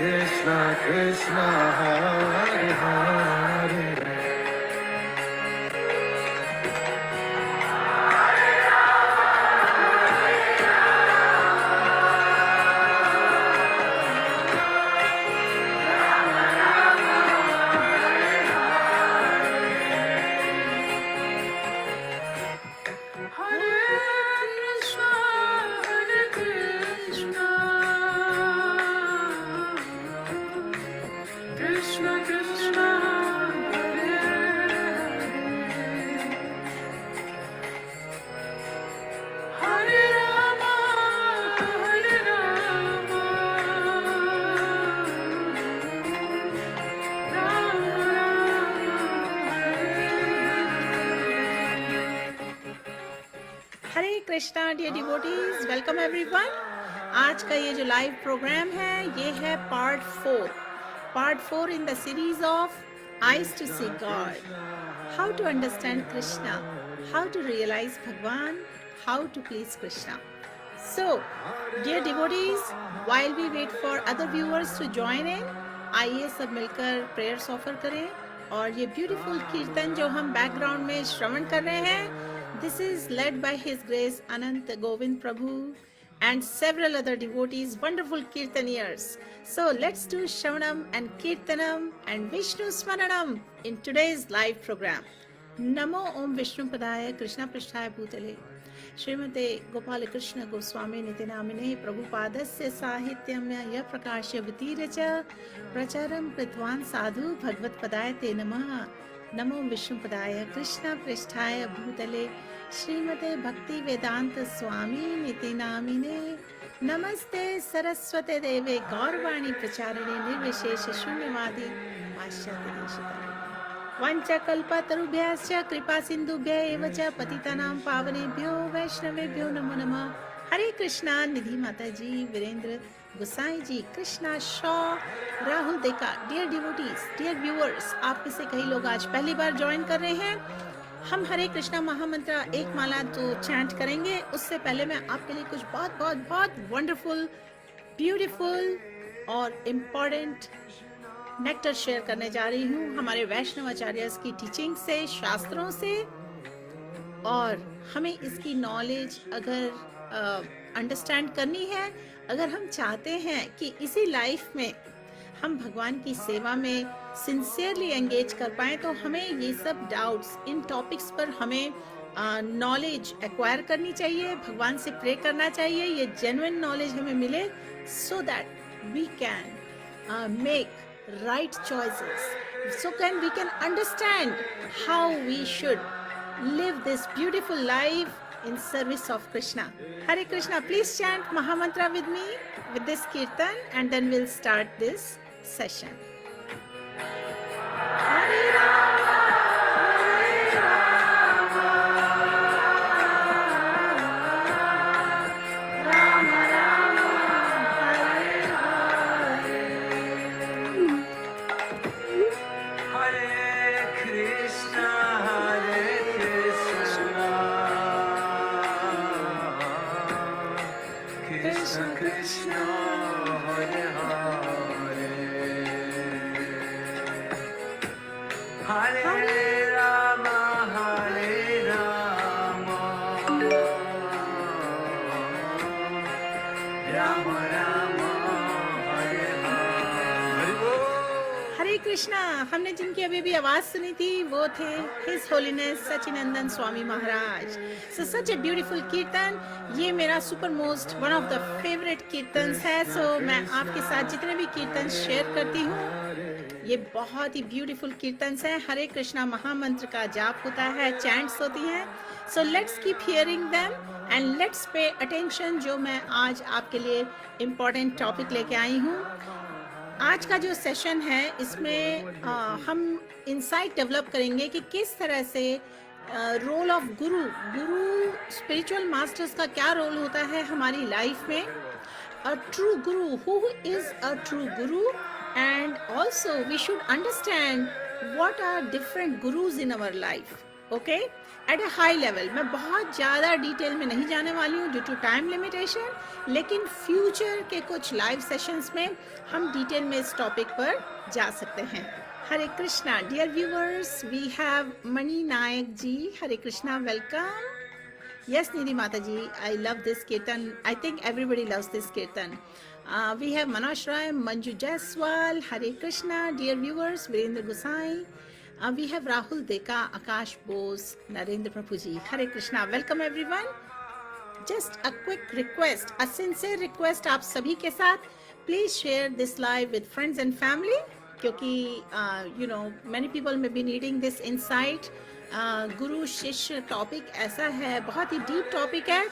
Krishna Krishna Hare Hare Krishna dear devotees, welcome everyone. आज का ये जो लाइव प्रोग्राम है ये है part four in the series of eyes to see God, how to understand Krishna, how to realise भगवान, how to please Krishna. So dear devotees, while we wait for other viewers to join in, आइए सब मिलकर prayers offer करें और ये beautiful कीर्तन जो हम बैकग्राउंड में श्रवण कर रहे हैं, this is led by His Grace Anant Govind Prabhu and several other devotees, wonderful kirtaniyars. So let's do Shravanam and Kirtanam and Vishnu Smaranam in today's live program. Namo Om Vishnu Padaya Krishna Prishtaya Bhutale Srimate Gopala Krishna Goswami Nitinamine Prabhupadasya Sahityamya Ya Prakashya Bhutiracha Pracharam Pritvan Sadhu Bhagavad Padaya Te Namaha. नमो विष्णुपदाय कृष्ण पृष्ठाय भूतले श्रीमते भक्ति वेदांत स्वामी निति नामिने नमस्ते सरस्वते देवे गौरवाणी प्रचारिणे निर्विशेष शून्यवादी पाश्चात्य देशतारिणे वंचकल्पतरुभ्यश्च कृपा सिंधुभ्य एव च पतितानां पावनेभ्यो वैष्णवेभ्यो नमो नमः। हरे Krishna Nidhi Mata ji, Virendra Gusain ji, Krishna Shaw, Rahul Deka. Dear devotees, dear viewers, आप में से कई लोग आज पहली बार ज्वाइन कर रहे हैं। हम हरे कृष्णा महामंत्र एक माला तो चैंट करेंगे, उससे पहले मैं आपके लिए कुछ बहुत बहुत बहुत वंडरफुल, ब्यूटीफुल और इम्पोर्टेंट नेक्टर शेयर करने जा रही हूँ हमारे वैष्णव आचार्य की टीचिंग से, शास्त्रों से। और हमें इसकी नॉलेज अगर अंडरस्टैंड करनी है, अगर हम चाहते हैं कि इसी लाइफ में हम भगवान की सेवा में सिंसियरली एंगेज कर पाएं, तो हमें ये सब डाउट्स, इन टॉपिक्स पर हमें नॉलेज एक्वायर करनी चाहिए, भगवान से प्रे करना चाहिए, ये जेन्युइन नॉलेज हमें मिले, so that we can make right choices, so we can understand how we should live this beautiful life in service of Krishna. Hare Krishna, please chant Mahamantra with me with this kirtan and then we'll start this session. Hare Rama, Hare Rama, Rama Rama, Hare Hare, Hare Krishna Hare Krishna Krishna Krishna Hare Hare Hare Rama Hare Rama Rama Rama Hare Hare। हरे कृष्णा। हमने जिनकी अभी भी आवाज सुनी थी वो थे his holiness Sachinandan Swami Maharaj. So such a beautiful कीर्तन, ये मेरा super most one of the favourite kirtans है। सो मैं आपके साथ जितने भी कीर्तन शेयर करती हूँ, ये बहुत ही ब्यूटीफुल कीर्तन्स हैं। हरे कृष्णा महामंत्र का जाप होता है, चैंट्स होती हैं। So let's keep hearing them and let's pay attention, जो मैं आज आपके लिए इम्पोर्टेंट टॉपिक लेके आई हूँ। आज का जो सेशन है इसमें हम इंसाइट डेवलप करेंगे कि किस तरह से role of guru spiritual masters का क्या रोल होता है हमारी लाइफ में। A true guru, who is a true guru, and also we should understand what are different gurus in our life, okay? At a high level. मैं बहुत ज़्यादा डिटेल में नहीं जाने वाली हूँ ड्यू टू टाइम लिमिटेशन, लेकिन फ्यूचर के कुछ लाइव सेशंस में हम डिटेल में इस टॉपिक पर जा सकते हैं। Hare Krishna dear viewers, we have Mani Nayak ji. Hare Krishna, welcome. Yes, Nidhi Mataji, I love this kirtan. I think everybody loves this kirtan. We have Manoj Rai, Manju Jaiswal, Hare Krishna, dear viewers, Virendra Gosai. We have Rahul Deka, Akash Bose, Narendra Prabhuji. Hare Krishna, welcome everyone. Just a quick request, a sincere request आप सभी के साथ, please share this live with friends and family, क्योंकि you know many people may be needing this insight. गुरु शिष्य topic ऐसा है, बहुत ही डीप टॉपिक है,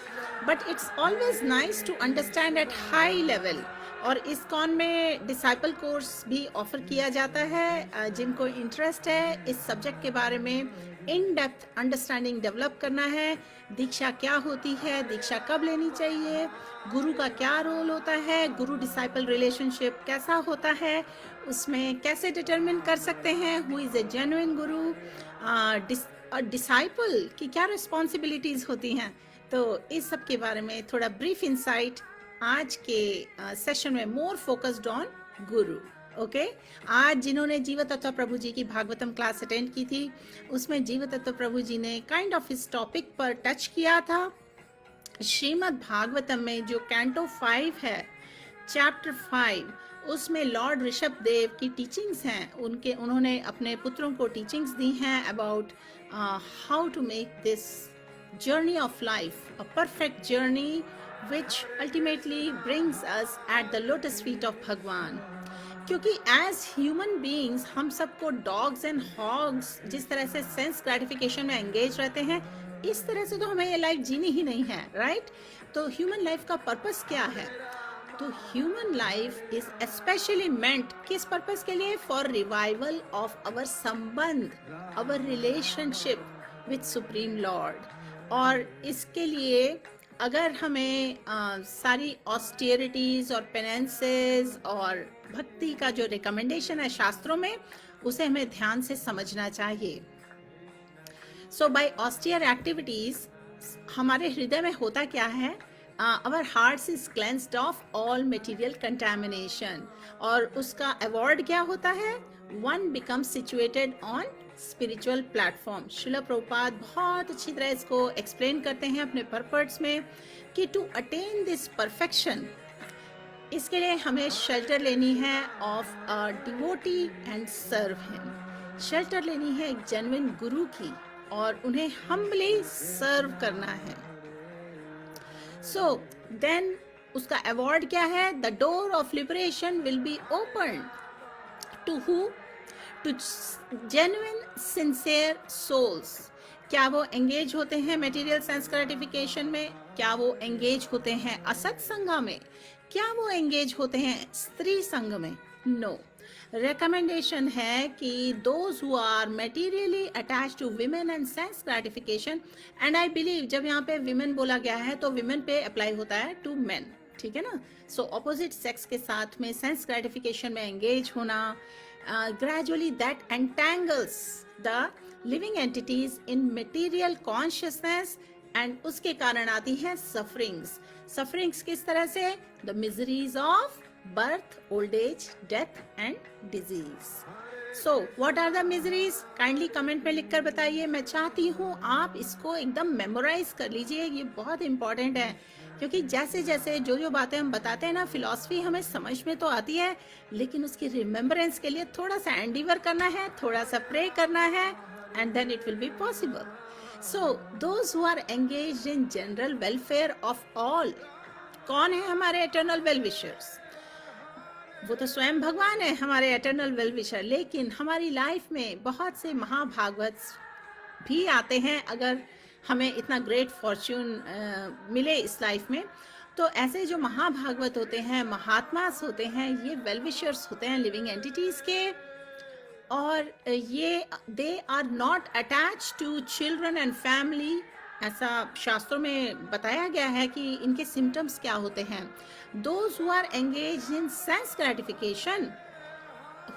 but it's always nice to understand at high level. और इस कॉन में डिसाइपल कोर्स भी ऑफर किया जाता है। जिनको इंटरेस्ट है इस सब्जेक्ट के बारे में इन डेप्थ अंडरस्टैंडिंग डेवलप करना है, दीक्षा क्या होती है, दीक्षा कब लेनी चाहिए, गुरु का क्या रोल होता है, गुरु डिसाइपल रिलेशनशिप कैसा होता है, उसमें कैसे डिटरमिन कर सकते हैं who is a genuine Guru, disciple की क्या रिस्पॉन्सिबिलिटीज होती हैं, तो इस सब के बारे में थोड़ा ब्रीफ इंसाइट आज के सेशन में, more focused on Guru. Okay आज जिन्होंने जीव तत्व प्रभु जी की भागवतम क्लास अटेंड की थी, उसमें जीव तत्व प्रभु जी ने काइंड ऑफ इस टॉपिक पर टच किया था। श्रीमद् भागवतम में जो कैंटो 5 है, चैप्टर 5, उसमें लॉर्ड ऋषभ देव की टीचिंग्स हैं, उन्होंने अपने पुत्रों को टीचिंग्स दी हैं about how to make this journey of life a perfect journey which ultimately brings us at the lotus feet of Bhagwan. क्योंकि एज ह्यूमन बीइंग्स हम सबको डॉग्स एंड हॉग्स जिस तरह से सेंस ग्रेटिफिकेशन में एंगेज रहते हैं, इस तरह से तो हमें ये लाइफ जीनी ही नहीं है, राइट? तो ह्यूमन लाइफ का पर्पस क्या है? तो ह्यूमन लाइफ इज स्पेशली मेंट किस पर्पस के लिए? फॉर रिवाइवल ऑफ अवर संबंध, our relationship with supreme lord. और इसके लिए अगर हमें सारी ऑस्टेरिटीज और पेनेंसेस और भक्ति का जो रिकमेंडेशन है शास्त्रों में, उसे हमें ध्यान से समझना चाहिए। सो बाय ऑस्टियर एक्टिविटीज हमारे हृदय में होता क्या है? Our hearts is cleansed of all material contamination, और उसका अवॉर्ड क्या होता है? One becomes situated on spiritual platform। Srila Prabhupada बहुत अच्छी तरह इसको एक्सप्लेन करते हैं अपने पर्पट्स में कि टू अटेन दिस परफेक्शन, इसके लिए हमें शेल्टर लेनी है of a devotee and serve him. Shelter लेनी है एक जेन्युइन गुरु की और उन्हें हम्बली सर्व करना है। So then उसका अवॉर्ड क्या है? The door of liberation will be opened to who? To genuine sincere souls। क्या वो एंगेज होते हैं मटेरियल सेंस ग्रेटिफिकेशन में? क्या वो एंगेज होते हैं असत संग में? क्या वो एंगेज होते हैं स्त्री संग में? नो। recommendation है कि those who are materially attached to women and sense gratification, and I believe जब यहाँ पे women बोला गया है तो women पे apply होता है to men, ठीक है ना? So opposite sex के साथ में sense gratification में engage होना gradually that entangles the living entities in material consciousness, and उसके कारण आती है sufferings। sufferings किस तरह से? the miseries of birth, old age, death and disease। So what are the miseries? Kindly comment में लिखकर बताइए। मैं चाहती हूँ आप इसको एकदम मेमोराइज कर लीजिए, ये बहुत इंपॉर्टेंट है, क्योंकि जैसे जैसे जो बातें हम बताते हैं ना, फिलॉसफी हमें समझ में तो आती है, लेकिन उसकी रिमेम्बरेंस के लिए थोड़ा सा एंडीवर करना है, थोड़ा सा प्रे करना है, and then it will be possible। So those who are engaged in general welfare of all, कौन है हमारे eternal well-wishers? वो तो स्वयं भगवान है हमारे एटर्नल वेल विशर। लेकिन हमारी लाइफ में बहुत से महाभागवत भी आते हैं, अगर हमें इतना ग्रेट फॉर्च्यून मिले इस लाइफ में, तो ऐसे जो महाभागवत होते हैं, महात्मास होते हैं, ये वेल विशर्स होते हैं लिविंग एंटिटीज के, और ये they are not attach to children and family. ऐसा शास्त्रों में बताया गया है कि इनके सिम्टम्स क्या होते हैं। Those who are engaged in sense gratification,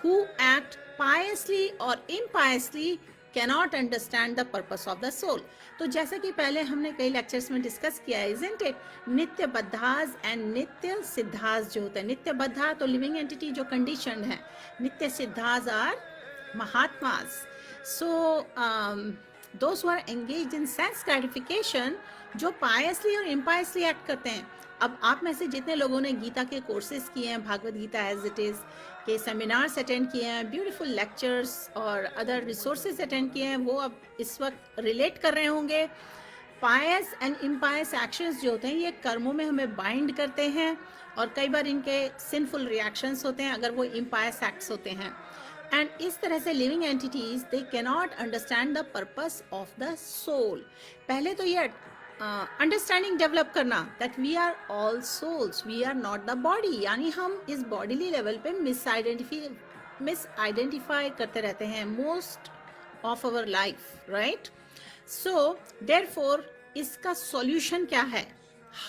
who act piously or impiously, cannot understand the purpose of the soul. तो जैसा कि पहले हमने कई लेक्चर्स में डिस्कस किया है, isn't it? नित्य बद्धास एंड नित्य सिद्धास जो होते हैं, नित्य बद्धा तो लिविंग एंटिटी जो कंडीशनड है, नित्य सिद्धास are mahatmas. So those who are engaged in sense gratification, जो piously और impiously act करते हैं. अब आप में से जितने लोगों ने गीता के कोर्सेज किए हैं, Bhagavad Gita as it is के सेमिनार्स अटेंड किए हैं, ब्यूटीफुल लेक्चर्स और अदर रिसोर्सेज अटेंड किए हैं, वो अब इस वक्त रिलेट कर रहे होंगे. पायस एंड इम्पायस एक्शंस जो होते हैं ये कर्मों में हमें बाइंड करते हैं और कई बार इनके सिंफुल रिएक्शंस होते हैं अगर वो इम्पायस एक्ट्स होते हैं. एंड इस तरह से living entities they cannot understand the purpose of the soul. पहले तो ये अंडरस्टैंडिंग डेवलप करना that we are all souls, we are not the body, यानी हम इस बॉडीली लेवल पे मिस आइडेंटिफाई करते रहते हैं most of our life, right. So therefore इसका सॉल्यूशन क्या है?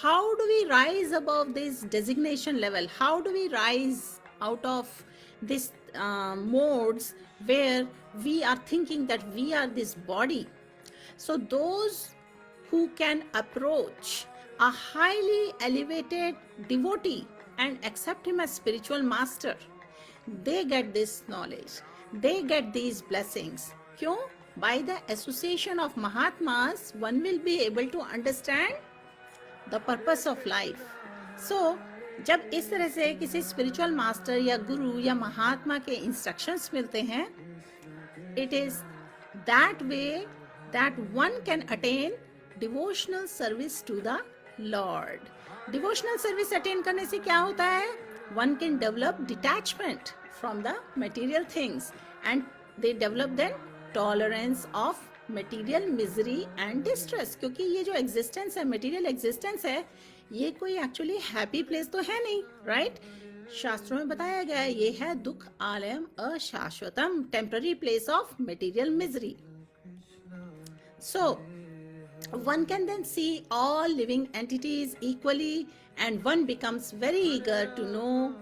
How do we rise above this designation level? How do we rise out of this modes where we are thinking that we are this body? So those who can approach a highly elevated devotee and accept him as spiritual master, they get this knowledge, they get these blessings. Kyun? By the association of Mahatmas, one will be able to understand the purpose of life. So जब इस तरह से किसी spiritual master या गुरु या महात्मा के instructions मिलते हैं, it is that way that one can attain devotional service to the lord. Devotional service attain करने से क्या होता है? One can develop detachment from the material things and they develop then tolerance of material misery and distress. क्योंकि ये जो existence है, material existence है, ये कोई एक्चुअली हैप्पी प्लेस तो है नहीं, राइट. शास्त्रों में बताया गया है ये है दुख आलयम अशाश्वतम, temporary place of material misery. So one can then see all living entities equally and one becomes very eager to know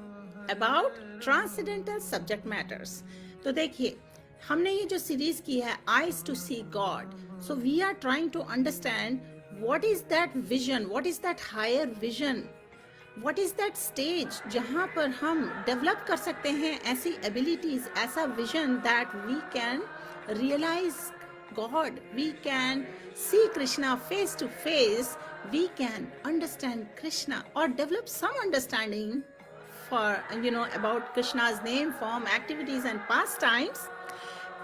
about transcendental subject matters. तो देखिए हमने ये जो सीरीज की है Eyes to See God, so we are trying to understand what is that vision, what is that higher vision, what is that stage जहाँ पर हम डेवलप कर सकते हैं ऐसी abilities, ऐसा vision that we can realize God, we can see Krishna face to face, we can understand Krishna or develop some understanding for about Krishna's name, form, activities and pastimes.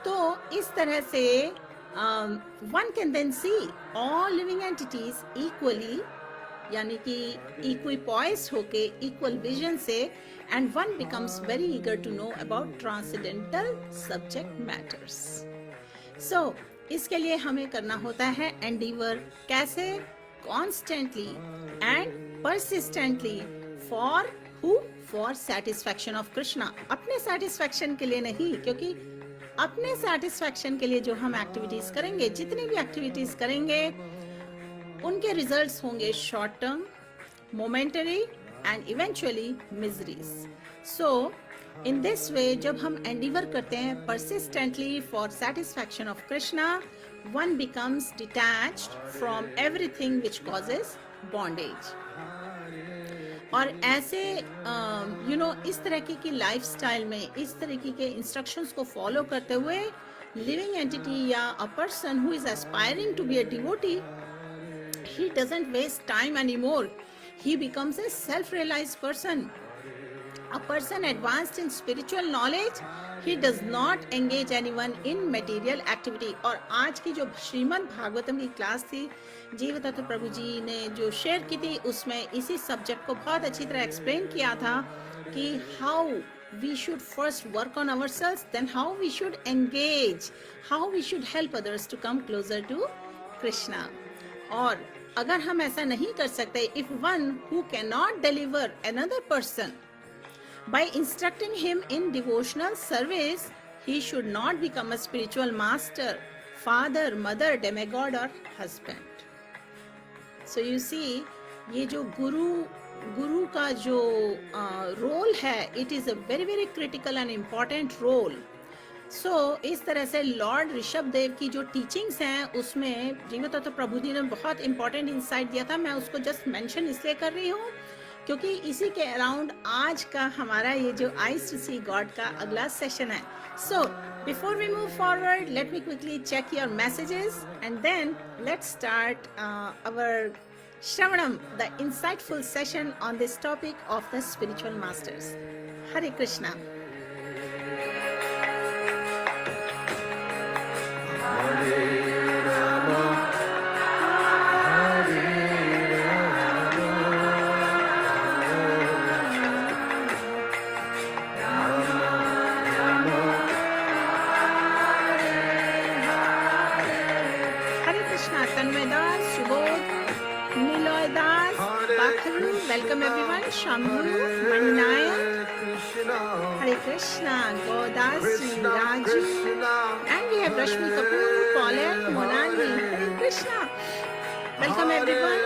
तो इस तरह से one can then see all living entities equally, यानी कि equipoised होके equal vision से, and one becomes very eager to know about transcendental subject matters. So इसके लिए हमें करना होता है endeavor. कैसे? Constantly and persistently. For who? For satisfaction of Krishna. अपने satisfaction के लिए नहीं, क्योंकि अपने सेटिस्फैक्शन के लिए जो हम एक्टिविटीज करेंगे, जितनी भी एक्टिविटीज करेंगे, उनके रिजल्ट्स होंगे short term, momentary and eventually miseries. So in this way जब हम एंडीवर करते हैं persistently for satisfaction of Krishna, one becomes detached from everything which causes bondage. और ऐसे इस तरह की लाइफस्टाइल में इस तरीके के इंस्ट्रक्शंस को फॉलो करते हुए लिविंग एंटिटी या a person who is aspiring to be a devotee, he doesn't waste time anymore. He becomes a self realized person, a person advanced in spiritual knowledge. He does not engage anyone in material activity. और आज की जो श्रीमद् भागवतम की class थी, जीवदत्त प्रभु जी ने जो share की थी, उसमें इसी सब्जेक्ट को बहुत अच्छी तरह एक्सप्लेन किया था कि how we should first work on ourselves, then how we should engage, how we should help others to come closer to Krishna. और अगर हम ऐसा नहीं कर सकते, if one who cannot deliver another person by instructing him in devotional service, he should not become a spiritual master, father, mother, demigod or husband. So you see, ये जो गुरु का जो रोल है, it is a very very critical and important role. इस तरह से Lord Rishabh Dev की जो टीचिंग्स हैं उसमें जिनको तो प्रभु जी ने बहुत इंपॉर्टेंट इंसाइट दिया था। मैं उसको जस्ट मेंशन इसलिए कर रही हूँ क्योंकि इसी के अराउंड आज का हमारा ये जो आइज टू सी गॉड का अगला सेशन है। So before we move forward, let me quickly check your messages and then let's start our Shravanam, the insightful session on this topic of the spiritual masters. Hare Krishna. Welcome everyone. Shambhu, Maninayan, Hare Krishna, Godasi, Raju, and we have Rashmi Kapoor, Paulette, Monali. Hare Krishna. Welcome everyone.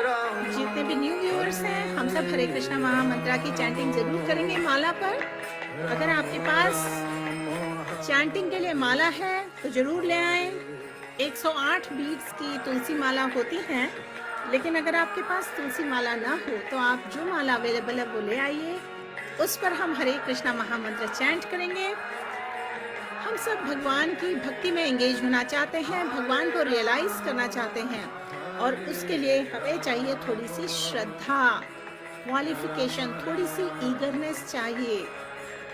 जितने भी new viewers हैं, हम सब हरे कृष्णा महामंत्रा की chanting जरूर करेंगे माला पर। अगर आपके पास चैंटिंग के लिए माला है तो जरूर ले आएं। 108 बीट्स की तुलसी माला होती हैं, लेकिन अगर आपके पास तुलसी माला ना हो तो आप जो माला अवेलेबल है वो ले आइए। उस पर हम हरे कृष्णा महामंत्र चैंट करेंगे। हम सब भगवान की भक्ति में एंगेज होना चाहते हैं, भगवान को रियलाइज करना चाहते हैं, और उसके लिए हमें चाहिए थोड़ी सी श्रद्धा, क्वालिफिकेशन, थोड़ी सी ईगरनेस चाहिए,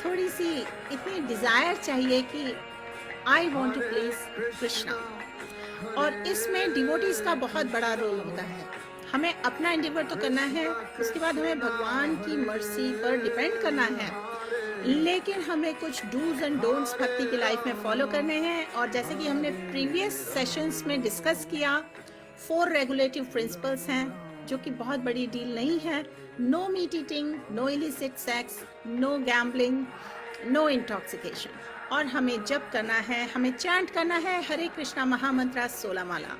थोड़ी सी इतनी डिजायर चाहिए कि I want to please Krishna. और इसमें डिवोटीज का बहुत बड़ा रोल होता है। हमें अपना एंडिवर तो करना है, उसके बाद हमें भगवान की मर्सी पर डिपेंड करना है, लेकिन हमें कुछ डूज एंड डोंट्स भक्ति की लाइफ में फॉलो करने हैं। और जैसे कि हमने प्रीवियस सेशंस में डिस्कस किया, 4 रेगुलेटिव प्रिंसिपल्स हैं जो कि बहुत बड़ी डील नहीं है। No meat eating, no illicit sex, no gambling, no intoxication. और हमें जप करना है, हमें चैंट करना है हरे कृष्णा महामंत्रा 16 माला।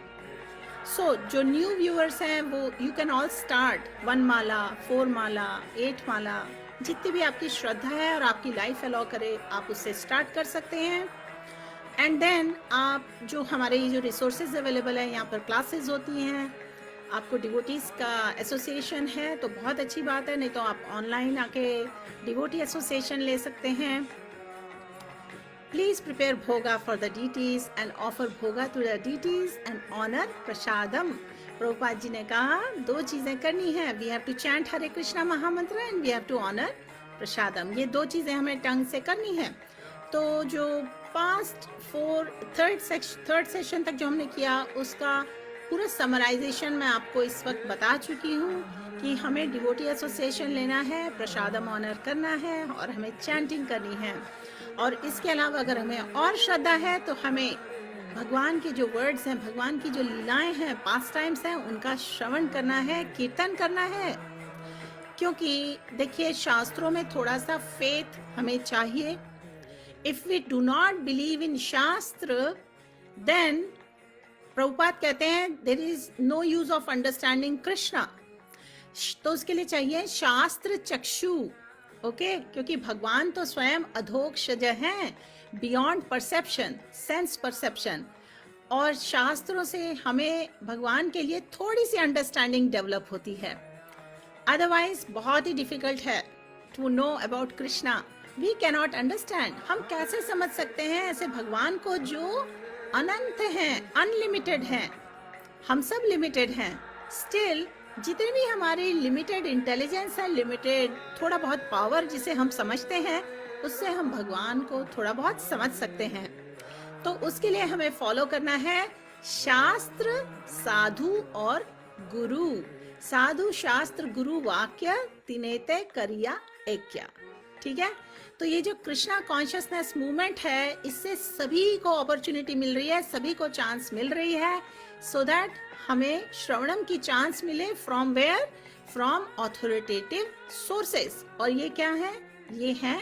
जो न्यू व्यूअर्स हैं वो यू कैन ऑल स्टार्ट 1 माला, 4 माला, 8 माला, जितनी भी आपकी श्रद्धा है और आपकी लाइफ अलाउ करे आप उससे स्टार्ट कर सकते हैं। एंड देन आप जो हमारे ये जो रिसोर्सेज अवेलेबल है, यहाँ पर क्लासेस होती हैं, आपको डिवोटीज का एसोसिएशन है तो बहुत अच्छी बात है, नहीं तो आप ऑनलाइन आके डिवोटी एसोसिएशन ले सकते हैं। Please prepare bhoga for the deities and offer bhoga to the deities and honor prasadam. Prabhupada ji ने कहा 2 चीजें करनी है, we have to chant हरे कृष्णा महामंत्र and we have to honor प्रसादम। ये 2 चीजें हमें टंग से करनी है। तो जो पास्ट 3rd सेशन तक जो हमने किया उसका पूरा समराइजेशन मैं आपको इस वक्त बता चुकी हूँ कि हमें डिवोटी एसोसिएशन लेना है, प्रसादम ऑनर करना है और हमें चैंटिंग करनी है। और इसके अलावा अगर हमें और श्रद्धा है तो हमें भगवान के जो वर्ड्स हैं, भगवान की जो लीलाएं हैं, पास टाइम्स हैं, उनका श्रवण करना है, कीर्तन करना है। क्योंकि देखिए शास्त्रों में थोड़ा सा फेथ हमें चाहिए। If we do not believe in shastra then Prabhupada कहते हैं there is no use of understanding Krishna. तो उसके लिए चाहिए शास्त्र चक्षु, ओके क्योंकि भगवान तो स्वयं अधोक्षज हैं, बियॉन्ड परसेप्शन, सेंस परसेप्शन। और शास्त्रों से हमें भगवान के लिए थोड़ी सी अंडरस्टैंडिंग डेवलप होती है, अदरवाइज बहुत ही डिफिकल्ट है to know about Krishna. We cannot understand. हम कैसे समझ सकते हैं ऐसे भगवान को जो अनंत हैं, अनलिमिटेड हैं। हम सब लिमिटेड हैं। स्टिल जितने भी हमारी लिमिटेड इंटेलिजेंस है, लिमिटेड थोड़ा बहुत पावर जिसे हम समझते हैं, उससे हम भगवान को थोड़ा बहुत समझ सकते हैं। तो उसके लिए हमें फॉलो करना है शास्त्र, साधु और गुरु। साधु, शास्त्र, गुरु, वाक्य तिनेते करिया ऐक्या। ठीक है, तो ये जो कृष्णा कॉन्शियसनेस मूवमेंट है, इससे सभी को अपॉर्चुनिटी मिल रही है, सभी को चांस मिल रही है, सो दैट हमें श्रवणम की चांस मिले। From where? From authoritative sources. और ये क्या है? ये है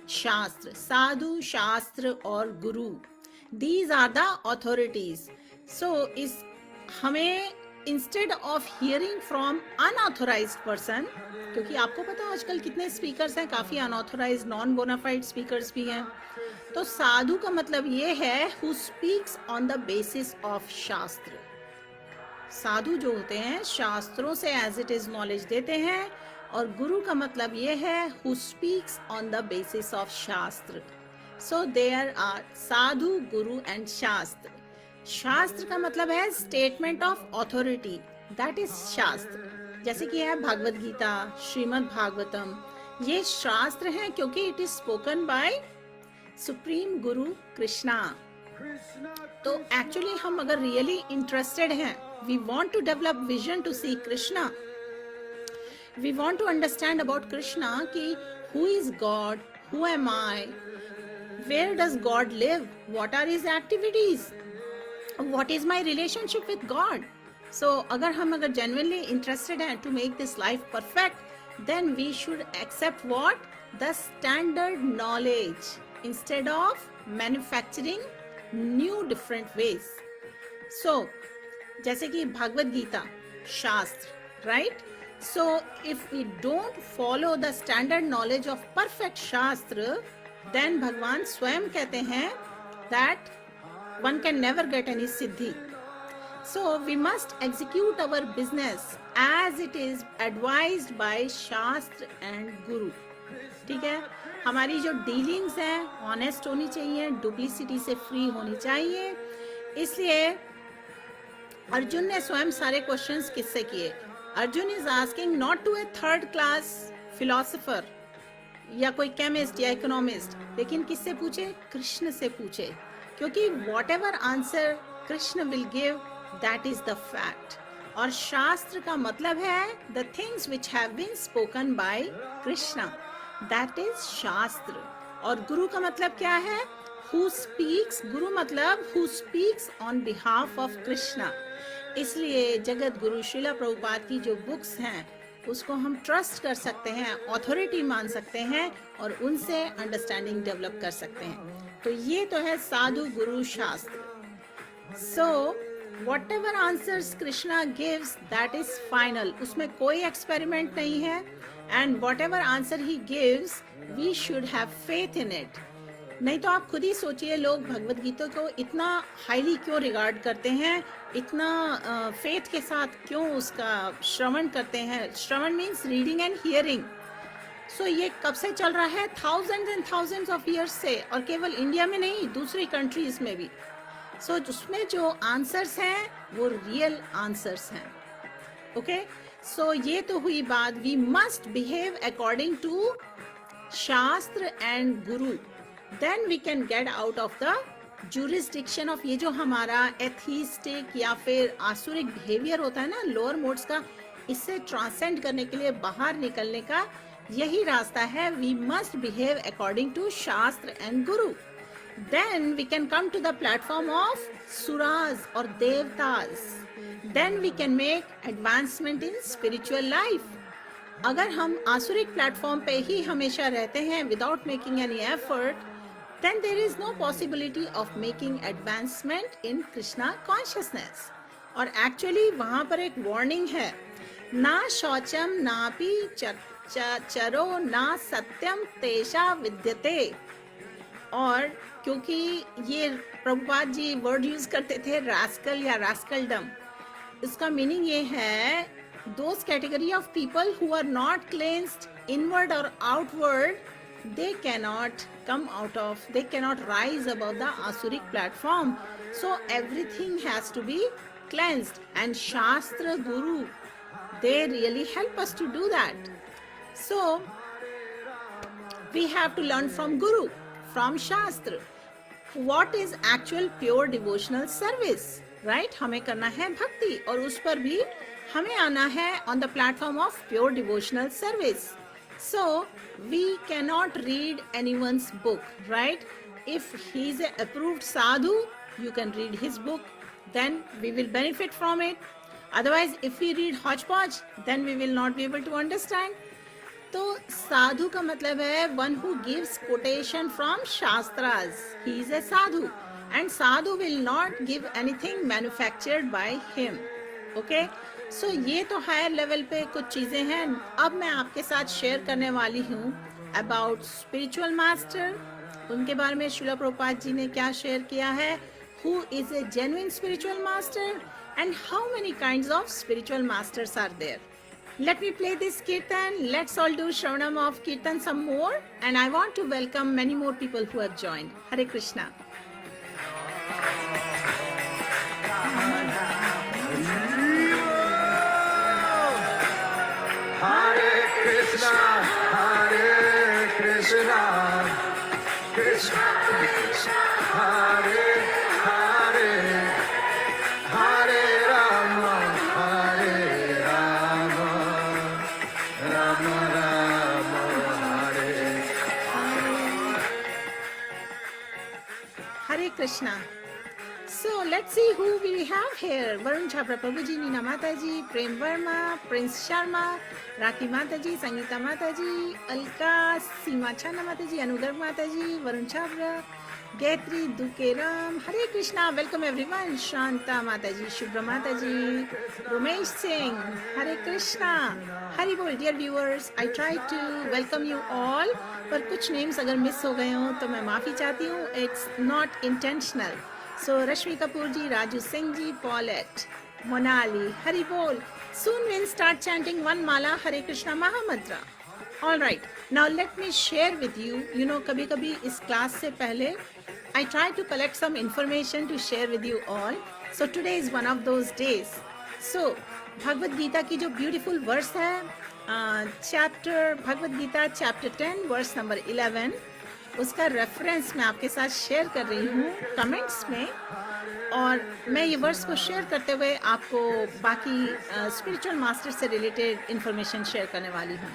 शास्त्र, साधु, शास्त्र और गुरु। These are the authorities. So इस हमें instead of hearing from unauthorised person, क्योंकि आपको पता है आजकल कितने स्पीकर्स हैं, काफी अनऑथोराइज्ड, नॉन बोनाफाइड स्पीकर्स भी हैं, तो साधु का मतलब ये है who speaks on the basis of शास्त्र। साधु जो होते हैं शास्त्रों से एज इट इज नॉलेज देते हैं, और गुरु का मतलब ये है who speaks on the basis of shastra. So there are Sadhu, Guru and शास्त्र। शास्त्र का मतलब है statement of authority, that is शास्त्र। जैसे कि है भगवत गीता, श्रीमद् भागवतम, ये शास्त्र हैं क्योंकि it is spoken by supreme guru Krishna. तो एक्चुअली हम अगर रियली इंटरेस्टेड हैं, we want to develop vision to see Krishna, we want to understand about Krishna कि who is God, who am I, where does God live, what are his activities, what is my relationship with God. So अगर genuinely interested हैं to make this life perfect, then we should accept what? The standard knowledge instead of manufacturing new different ways. So, जैसे कि भगवत गीता, शास्त्र, right? So, if we don't follow the standard knowledge of perfect शास्त्र, then भगवान स्वयं कहते हैं that one can never get any siddhi. So we must execute our business as it is advised by शास्त्र and गुरु। ठीक है, हमारी जो डीलिंग्स हैं ऑनेस्ट होनी चाहिए, डुप्लिसिटी से फ्री होनी चाहिए। इसलिए अर्जुन ने स्वयं सारे क्वेश्चंस किससे किए? Arjun is asking not to a third class philosopher या कोई केमिस्ट या इकोनॉमिस्ट, लेकिन किससे पूछे? कृष्ण से पूछे, क्योंकि what ever answer Krishna will give, that is the fact। और शास्त्र का मतलब है the things which have been spoken by Krishna, that is शास्त्र। और गुरु का मतलब क्या है? who speaks, गुरु मतलब who speaks on behalf of Krishna। इसलिए जगत गुरु श्रीला प्रभुपाद की जो बुक्स हैं उसको हम ट्रस्ट कर सकते हैं, ऑथोरिटी मान सकते हैं और उनसे अंडरस्टैंडिंग डेवलप कर सकते हैं। तो ये तो है साधु, गुरु, शास्त्र। सो whatever answers Krishna gives, that is final। उसमें कोई एक्सपेरिमेंट नहीं है, and whatever answer he gives, we should have faith in it। नहीं तो आप खुद ही सोचिए, लोग भगवत गीता को इतना हाईली क्यों रिगार्ड करते हैं, इतना फेथ के साथ क्यों उसका श्रवण करते हैं। श्रवण मीन्स रीडिंग एंड हियरिंग। सो ये कब से चल रहा है? Thousands and thousands of years से, और केवल इंडिया में नहीं, दूसरी कंट्रीज में भी। सो उसमें जो आंसर्स हैं वो रियल आंसर्स हैं। ओके, सो ये तो हुई बात, we must behave according to shastra and guru, then we can get out of the jurisdiction of ये जो हमारा एथीस्टिक या फिर आसुरिक बिहेवियर होता है ना, लोअर मोड्स का, इससे ट्रांसेंड करने के लिए, बाहर निकलने का यही रास्ता है। We must behave according to shastra and guru, then we can come to the platform of suras or devtas, then we can make advancement in spiritual life। अगर हम आसुरिक प्लेटफॉर्म पे ही हमेशा रहते हैं without making any effort, then there is no possibility of making advancement in Krishna consciousness। और actually वहाँ पर एक वार्निंग है, ना शौचम नापि चरो ना सत्यम तेषा विद्यते। और क्योंकि ये प्रभुपाद जी वर्ड यूज करते थे रास्कल या रास्कलडम, इसका मीनिंग ये है those category of people who are not cleansed inward और outward, they cannot come out of, they cannot rise above the asuric platform। So everything has to be cleansed, and Shastra, Guru, they really help us to do that। So we have to learn from Guru, from Shastra, what is actual pure devotional service, right? हमें करना है भक्ति, और उस पर भी हमें आना है on the platform of pure devotional service। So we cannot read anyone's book, right? If he is an approved sadhu, you can read his book, then we will benefit from it। Otherwise, if we read hodgepodge, then we will not be able to understand। तो साधु का मतलब है one who gives quotation from shastras, he is a sadhu, and sadhu will not give anything manufactured by him। Okay, so ये तो higher level पे कुछ चीजें हैं। अब मैं आपके साथ शेयर करने वाली हूँ about spiritual master, उनके बारे में श्रील प्रभुपाद जी ने क्या शेयर किया है, who is a genuine spiritual master and how many kinds of spiritual masters are there. Let me play this kirtan. Let's all do Shravanam of kirtan some more, and I want to welcome many more people who have joined. Hare Krishna. Hare Krishna, Hare Krishna, Krishna Krishna, Hare Hare, Hare Rama, Hare Rama, Rama Rama, Hare Hare Krishna. So let's see who we have here. Varun Chhabra Prabhu ji, Nina Mata ji, Prem Verma, Prince Sharma, Raki Mata ji, Sangeeta Mata ji, Alka, Seema Chhanna Mata ji, Anudar Mata ji, Varun Chhabra, Gayatri Dukeram. Hare Krishna. Welcome everyone. Shanta Mata ji, Shubhra Mata ji, Romesh Singh. Hare Krishna. Hari Bol. Dear viewers, I try to welcome you all. पर कुछ names अगर miss हो गए हों तो मैं माफ़ी चाहती हूँ. It's not intentional. So Rashmi Kapoor ji, Raju Singh ji, Paulette, Monali, Hari Bol. Soon we'll start chanting one mala Hare Krishna Mahamantra. All right. Now let me share with you. You know, कभी-कभी इस class से पहले I try to collect some information to share with you all. So today is one of those days. So Bhagavad Gita की जो beautiful verse है, chapter Bhagavad Gita chapter 10 verse number 11, उसका reference मैं आपके साथ शेयर कर रही हूँ कमेंट्स में. और मैं ये वर्स को शेयर करते हुए आपको बाकी स्पिरिचुअल मास्टर से रिलेटेड इंफॉर्मेशन शेयर करने वाली हूँ.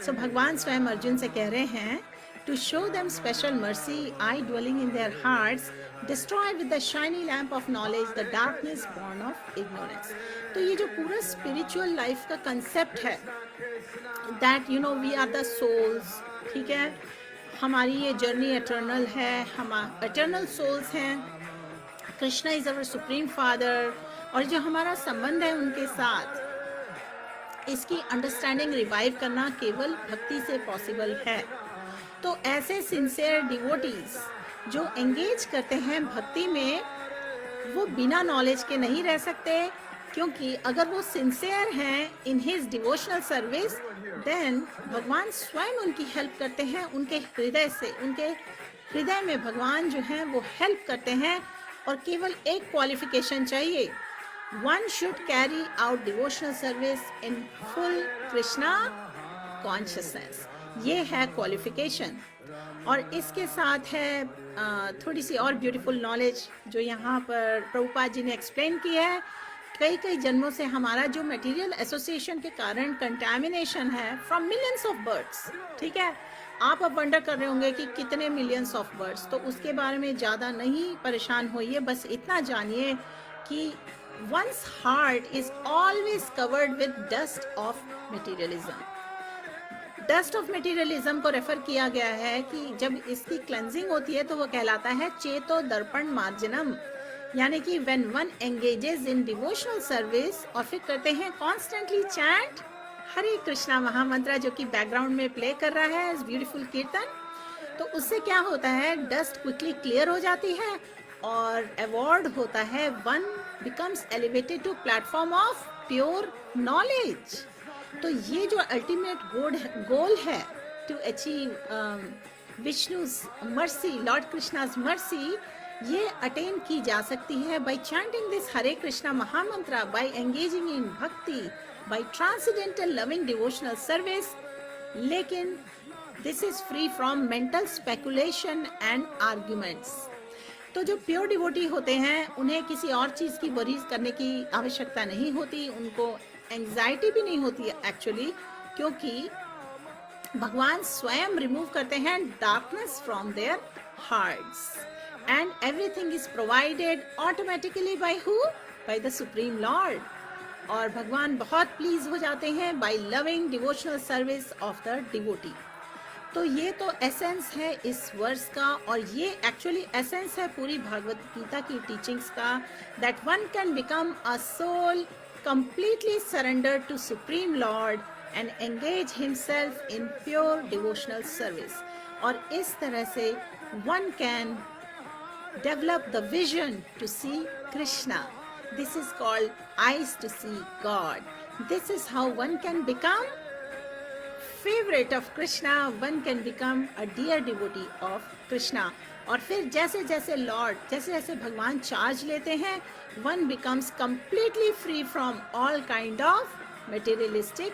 सो भगवान स्वयं अर्जुन से कह रहे हैं, to show them special mercy, I dwelling in their hearts, destroy with the shiny lamp of knowledge the darkness born of ignorance. तो ये जो पूरा स्पिरिचुअल लाइफ का कंसेप्ट है, that you know we are the souls, ठीक है, हमारी ये जर्नी एटर्नल है, हम एटर्नल सोल्स हैं, Krishna is our supreme father, और जो हमारा संबंध है उनके साथ, इसकी अंडरस्टैंडिंग रिवाइव करना केवल भक्ति से पॉसिबल है. तो ऐसे सिंसियर डिवोटीज जो एंगेज करते हैं भक्ति में, वो बिना नॉलेज के नहीं रह सकते, क्योंकि अगर वो सिंसियर हैं in his devotional service, then भगवान स्वयं उनकी हेल्प करते हैं, उनके हृदय से, उनके हृदय में भगवान जो हैं वो हेल्प करते हैं. और केवल एक क्वालिफिकेशन चाहिए, one should carry out devotional service in full Krishna consciousness. ये है क्वालिफिकेशन. और इसके साथ है थोड़ी सी और ब्यूटीफुल नॉलेज जो यहाँ पर प्रभुपाद जी ने एक्सप्लेन की है. कई कई जन्मों से हमारा जो मटेरियल एसोसिएशन के कारण कंटामिनेशन है फ्रॉम मिलियंस ऑफ बर्ड्स, ठीक है, आप अब वंडर कर रहे होंगे कि कितने मिलियंस ऑफ बर्ड्स, तो उसके बारे में ज़्यादा नहीं परेशान होइए. बस इतना जानिए कि one's heart is always covered with dust of materialism. Dust of materialism को रेफर किया गया है कि जब इसकी क्लेंजिंग होती है तो वो कहलाता है चेतो दर्पण मार्जनम, यानी कि when one engages in devotional service, और फिर करते हैं कॉन्स्टेंटली चैंट हरे कृष्णा महामंत्र जो कि बैकग्राउंड में प्ले कर रहा है इस ब्यूटीफुल कीर्तन, तो उससे क्या होता है, डस्ट क्विकली क्लियर हो जाती है और अवॉर्ड होता है, one becomes elevated to platform of pure knowledge. तो ये जो अल्टीमेट गोल है to achieve Vishnu's mercy, lord Krishna's mercy, ये अटेन की जा सकती है by chanting this Hare Krishna mahamantra, by engaging in bhakti, by transcendental loving devotional service. लेकिन this is free from mental speculation and arguments. तो जो प्योर डिवोटी होते हैं उन्हें किसी और चीज़ की वरीज करने की आवश्यकता नहीं होती, उनको एंग्जाइटी भी नहीं होती एक्चुअली, क्योंकि भगवान स्वयं रिमूव करते हैं darkness from their hearts, and everything is provided automatically by who, by the supreme lord. और भगवान बहुत प्लीज हो जाते हैं by loving devotional service of the devotee. तो ये तो एसेंस है इस वर्स का, और ये एक्चुअली एसेंस है पूरी भागवत गीता की टीचिंग्स का, that one can become a soul completely surrender to Supreme Lord and engage himself in pure devotional service. और इस तरह से one can develop the vision to see Krishna. This is called eyes to see God. This is how one can become favorite of Krishna, one can become a dear devotee of Krishna. और फिर जैसे जैसे Lord, जैसे जैसे भगवान charge लेते हैं, one becomes completely free from all kind of materialistic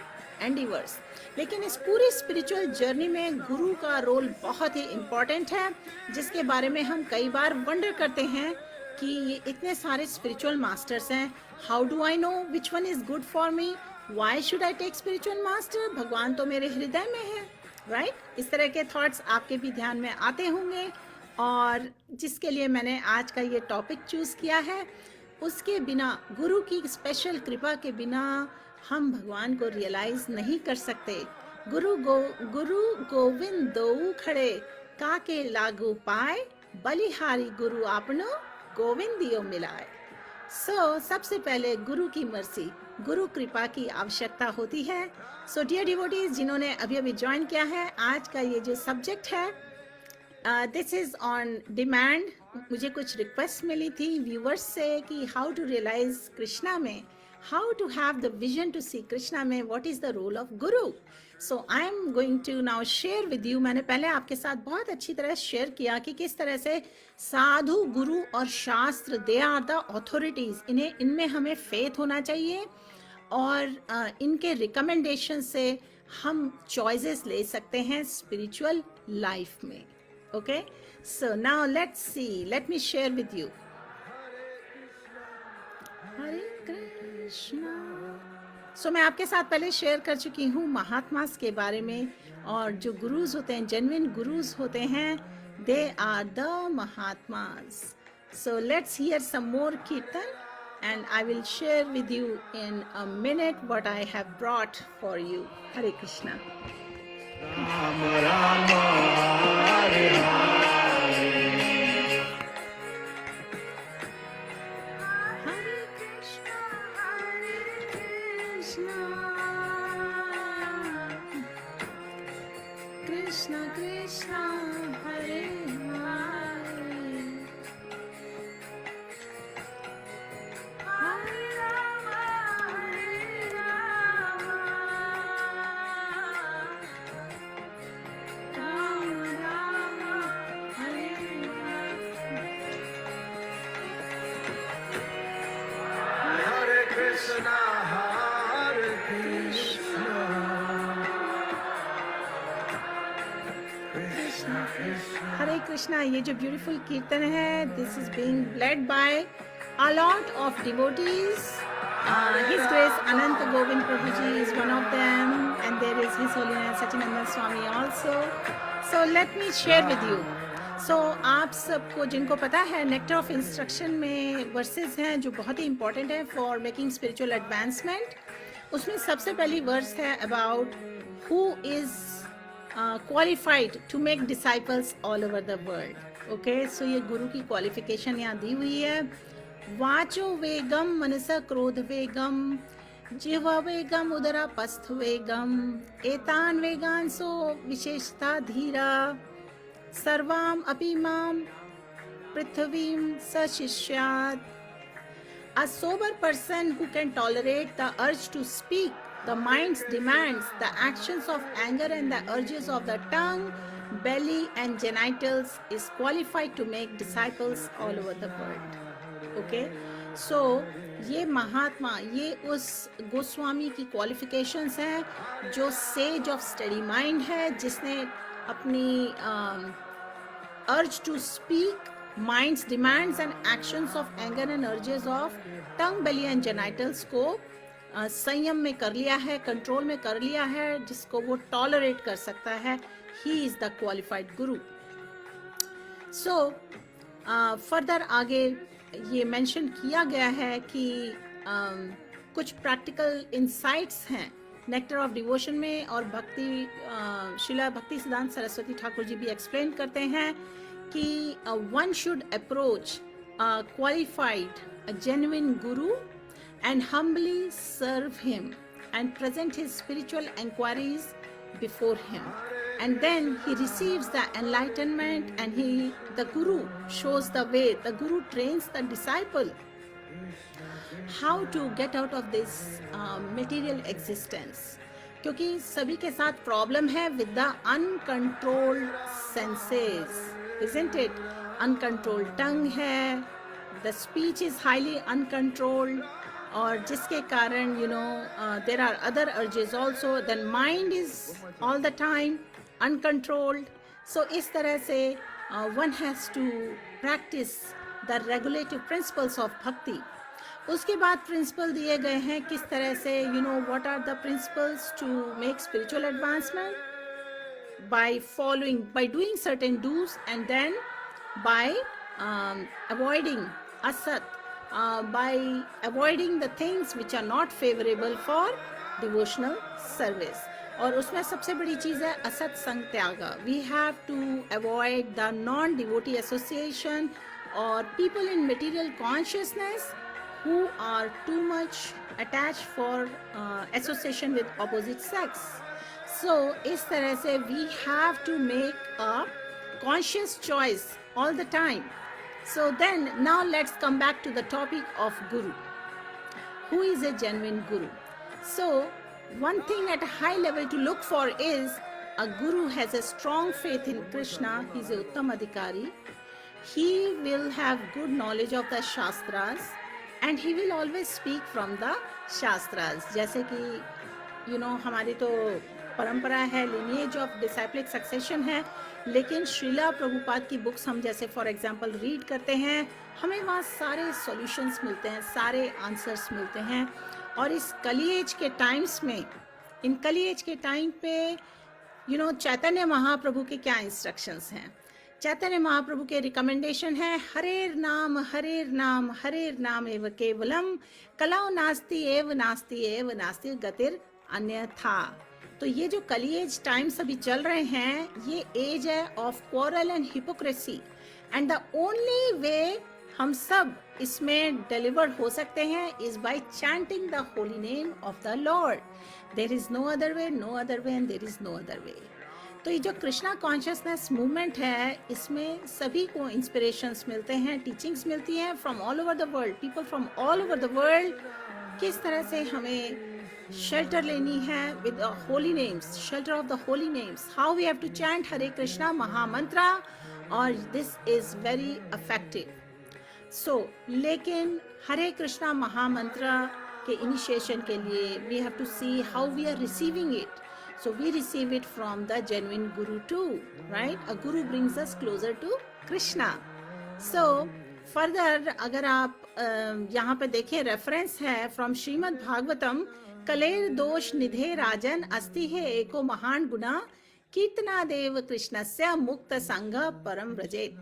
endeavors. लेकिन इस पूरी स्पिरिचुअल जर्नी में गुरु का रोल बहुत ही इम्पोर्टेंट है, जिसके बारे में हम कई बार वंडर करते हैं कि ये इतने सारे स्पिरिचुअल मास्टर्स हैं, how do I know which one is good for me, why should I take spiritual master, भगवान तो मेरे हृदय में है, राइट? इस तरह के थॉट्स आपके भी ध्यान में आते होंगे, और जिसके लिए मैंने आज का ये टॉपिक चूज़ किया है, उसके बिना, गुरु की स्पेशल कृपा के बिना हम भगवान को रियलाइज नहीं कर सकते। गुरु गोविंद दो खड़े काके लागू पाए, बलिहारी गुरु आपनो गोविंद दियो मिलाए। सबसे पहले गुरु की मर्सी, गुरु कृपा की आवश्यकता होती है। डियर डिवोटीज, जिन्होंने अभी अभी ज्वाइन किया है, आज का ये जो सब्जेक्ट है, दिस इज ऑन डिमांड। मुझे कुछ रिक्वेस्ट मिली थी व्यूवर्स से कि हाउ टू रियलाइज कृष्णा में, how to have the vision to see Krishna में, what is the role of guru. So I am going to now share with you. मैंने पहले आपके साथ बहुत अच्छी तरह शेयर किया कि किस तरह से साधु, गुरु और शास्त्र, दे आर द ऑथोरिटीज। इनमें हमें फेथ होना चाहिए, और इनके रिकमेंडेशन से हम चॉइसेस ले सकते हैं स्पिरिचुअल लाइफ में। Okay, so now let's see, let me share with you. Hare Krishna. मैं आपके साथ पहले शेयर कर चुकी हूँ महात्मास के बारे में, और जो गुरुज होते हैं, जेन्युइन गुरुज होते हैं, they are the mahatmas. So let's hear some more kirtan, and I will share with you in a minute what I have brought for you. Hare Krishna. Ram Ram Hare Hare, Hare Krishna, Hare Krishna, Krishna Krishna, Hare Krishna, Hare Krishna, Krishna Krishna, हरे कृष्णा। ये जो beautiful कीर्तन है, this is being led by a lot of devotees. His Grace Anant Govind Prabhuji is one of them, and there is His Holiness Sachinanda Swami also. So let me share with you. आप सबको जिनको पता है, Nectar of Instruction में verses हैं जो बहुत ही इंपॉर्टेंट है फॉर मेकिंग स्पिरिचुअल एडवांसमेंट। उसमें सबसे पहली वर्स है about who is qualified to make disciples all over the world. Okay, so ये गुरु की क्वालिफिकेशन यहाँ दी हुई है। वाचो वेगम मनसा क्रोध वेगम, जिह्वा वेगम उदरा पस्थ वेगम, एतान वेगान सो विशेषता धीरा, सर्वाम अपि माम पृथ्वीम सशिष्यात्। A sober person who can tolerate the urge to speak, the mind's demands, the actions of anger and the urges of the tongue, belly and genitals is qualified to make disciples all over the world. Okay? So, ये महात्मा, ये उस गोस्वामी की qualifications हैं जो sage of study mind है, जिसने अपनी urge to speak, minds demands and actions of anger and urges of tongue, belly and genitals को संयम में कर लिया है, कंट्रोल में कर लिया है, जिसको वो टॉलरेट कर सकता है। He is the qualified Guru. So further आगे ये मेंशन किया गया है कि कुछ प्रैक्टिकल इंसाइट्स हैं नेक्टर ऑफ डिवोशन में, और श्रीला भक्ति सिद्धांत सरस्वती ठाकुर जी भी एक्सप्लेन करते हैं कि one should approach qualified genuine Guru and humbly serve him and present his spiritual enquiries before him. And then he receives the enlightenment, and the guru shows the way. The guru trains the disciple how to get out of this material existence. क्योंकि सभी के साथ problem है with the uncontrolled senses, isn't it? Uncontrolled tongue है, the speech is highly uncontrolled, और जिसके कारण there are other urges also. Then mind is all the time uncontrolled. So इस तरह से one has to practice the regulative principles of bhakti. उसके बाद principal दिए गए हैं किस तरह से what are the principles to make spiritual advancement, by doing certain do's, and then by avoiding asat, by avoiding the things which are not favorable for devotional service. और उसमें सबसे बड़ी चीज़ है असत संग त्यागा. We have to avoid the non-devotee association or people in material consciousness who are too much attached for association with opposite sex. So इस तरह से we have to make a conscious choice all the time. So then now let's come back to the topic of guru. Who is a genuine guru? So one thing at a high level to look for is a guru has a strong faith in Krishna. He is a Uttam Adhikari. He will have good knowledge of the Shastras, and he will always speak from the Shastras. जैसे कि हमारी तो परंपरा है, lineage of disciplic succession है, लेकिन श्रीला प्रभुपाद की books हम जैसे फॉर एग्जांपल रीड करते हैं, हमें वहाँ सारे सॉल्यूशंस मिलते हैं, सारे आंसर्स मिलते हैं. और इस कलिएज के टाइम्स में, इन कलिएज के टाइम पे चैतन्य महाप्रभु के क्या इंस्ट्रक्शंस हैं? चैतन्य महाप्रभु के रिकमेंडेशन है हरेर नाम हरेर नाम हरेर नाम एव केवलम कलाओ नास्ति एव नास्ति गतिर अन्यथा. तो ये जो कलिएज टाइम्स अभी चल रहे हैं, ये एज है of quarrel and hypocrisy, and the only way हम सब इसमें डिलीवर हो सकते हैं is by chanting the holy name of the lord. There is no other way and there is no other way. तो ये जो कृष्णा कॉन्शियसनेस मूवमेंट है, इसमें सभी को इंस्पिरेशंस मिलते हैं, टीचिंग्स मिलती हैं from all over the world, people from all over the world, किस तरह से हमें शेल्टर लेनी है with holy names, shelter of the holy names, how we have to chant Hare Krishna mahamantra, और this is very effective. So लेकिन हरे कृष्णा महामंत्रा के इनिशिएशन के लिए we have to see how we are receiving it. So we receive it from the genuine guru too, right? A guru brings us closer to Krishna. So further अगर आप यहाँ पे देखें, reference है from श्रीमद् भागवतम, कलेर दोष निधे राजन अस्ति है एको महान गुना कीर्तना देव कृष्णस्य मुक्त संग परम व्रजेत.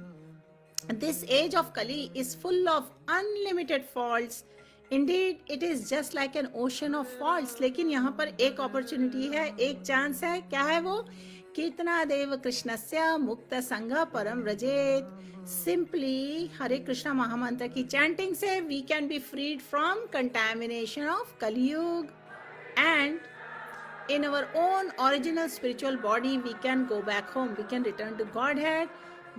This age of Kali is full of unlimited faults. Indeed, it is just like an ocean of faults. लेकिन यहाँ पर एक अपॉर्चुनिटी है, एक चांस है. क्या है वो? कीर्तना देव कृष्णस्य मुक्त संग परम व्रजेत. सिंपली हरे कृष्णा महामंत्र की चैंटिंग से we can be freed from contamination of Kaliyuga, and in our own original spiritual body we can go back home, we can return to Godhead.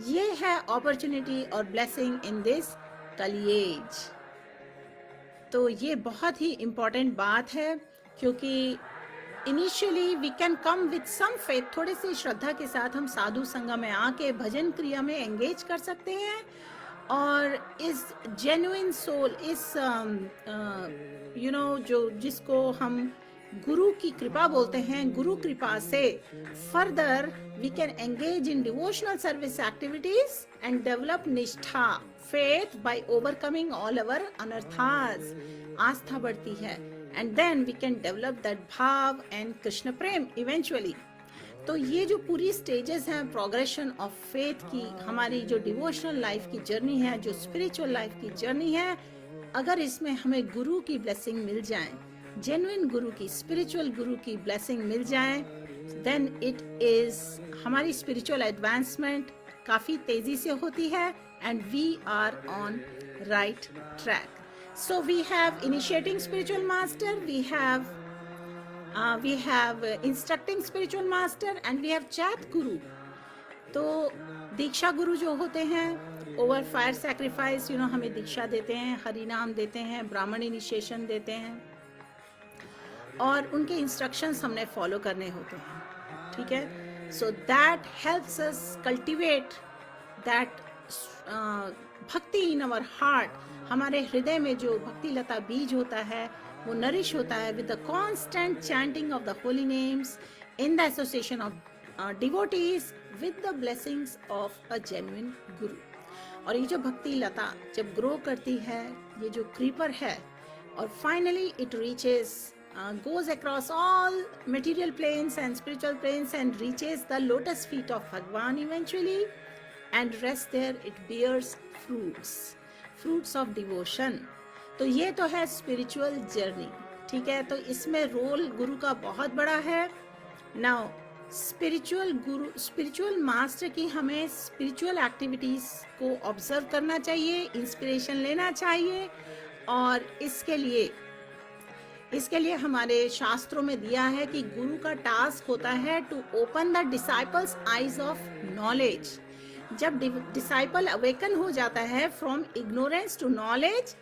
ये है अपॉर्चुनिटी और blessing in this Kali age. तो ये बहुत ही इम्पॉर्टेंट बात है, क्योंकि initially we can come with some faith, थोड़ी सी श्रद्धा के साथ हम साधु संग में आके भजन क्रिया में एंगेज कर सकते हैं, और इस जेन्युइन सोल, इस जो जिसको हम गुरु की कृपा बोलते हैं, गुरु कृपा से further we can engage in devotional service activities and develop nishtha, faith, by overcoming all our anarthas. आस्था बढ़ती है, and then we can develop that bhav and Krishna prem eventually. तो ये जो पूरी स्टेजेस हैं प्रोग्रेशन ऑफ फेथ की, हमारी जो डिवोशनल लाइफ की जर्नी है, जो स्पिरिचुअल लाइफ की जर्नी है, अगर इसमें हमें गुरु की ब्लेसिंग मिल जाए, जेन्युइन गुरु की, स्पिरिचुअल गुरु की ब्लेसिंग मिल जाए, देन इट इज, हमारी स्पिरिचुअल एडवांसमेंट काफ़ी तेज़ी से होती है, and we are on right track. So we have initiating spiritual master, we have instructing spiritual master, and we have chat guru. तो दीक्षा गुरु जो होते हैं ओवर फायर सैक्रिफाइस हमें दीक्षा देते हैं, हरि नाम देते हैं, ब्राह्मण इनिशिएशन देते हैं और उनके इंस्ट्रक्शंस हमने फॉलो करने होते हैं, ठीक है. So that helps us cultivate that भक्ति इन अवर हार्ट. हमारे हृदय में जो भक्ति लता बीज होता है वो नरिश होता है with the constant chanting of the holy names in the association of devotees with the blessings of a genuine गुरु. और ये जो भक्ति लता जब ग्रो करती है, ये जो क्रीपर है, और finally it reaches goes across all material planes and spiritual planes and reaches the lotus feet of Bhagwan eventually and rests there. It bears fruits of devotion. तो ये तो है स्पिरिचुअल जर्नी, ठीक है. तो इसमें रोल गुरु का बहुत बड़ा है. नाउ स्पिरिचुअल मास्टर की हमें स्पिरिचुअल एक्टिविटीज को ऑब्जर्व करना चाहिए, इंस्पिरेशन लेना चाहिए. और इसके लिए हमारे शास्त्रों में दिया है कि गुरु का टास्क होता है to open the disciples eyes of knowledge. जब डिसाइपल अवेकन हो जाता है from ignorance to knowledge,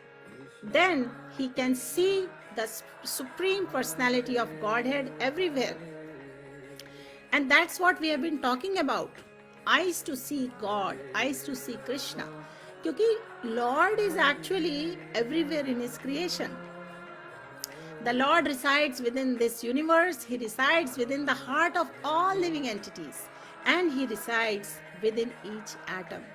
then he can see the supreme personality of Godhead everywhere. And that's what we have been talking about. Eyes to see God, eyes to see Krishna. क्योंकि Lord is actually everywhere in his creation. The Lord resides within this universe. He resides within the heart of all living entities. And he resides within each atom.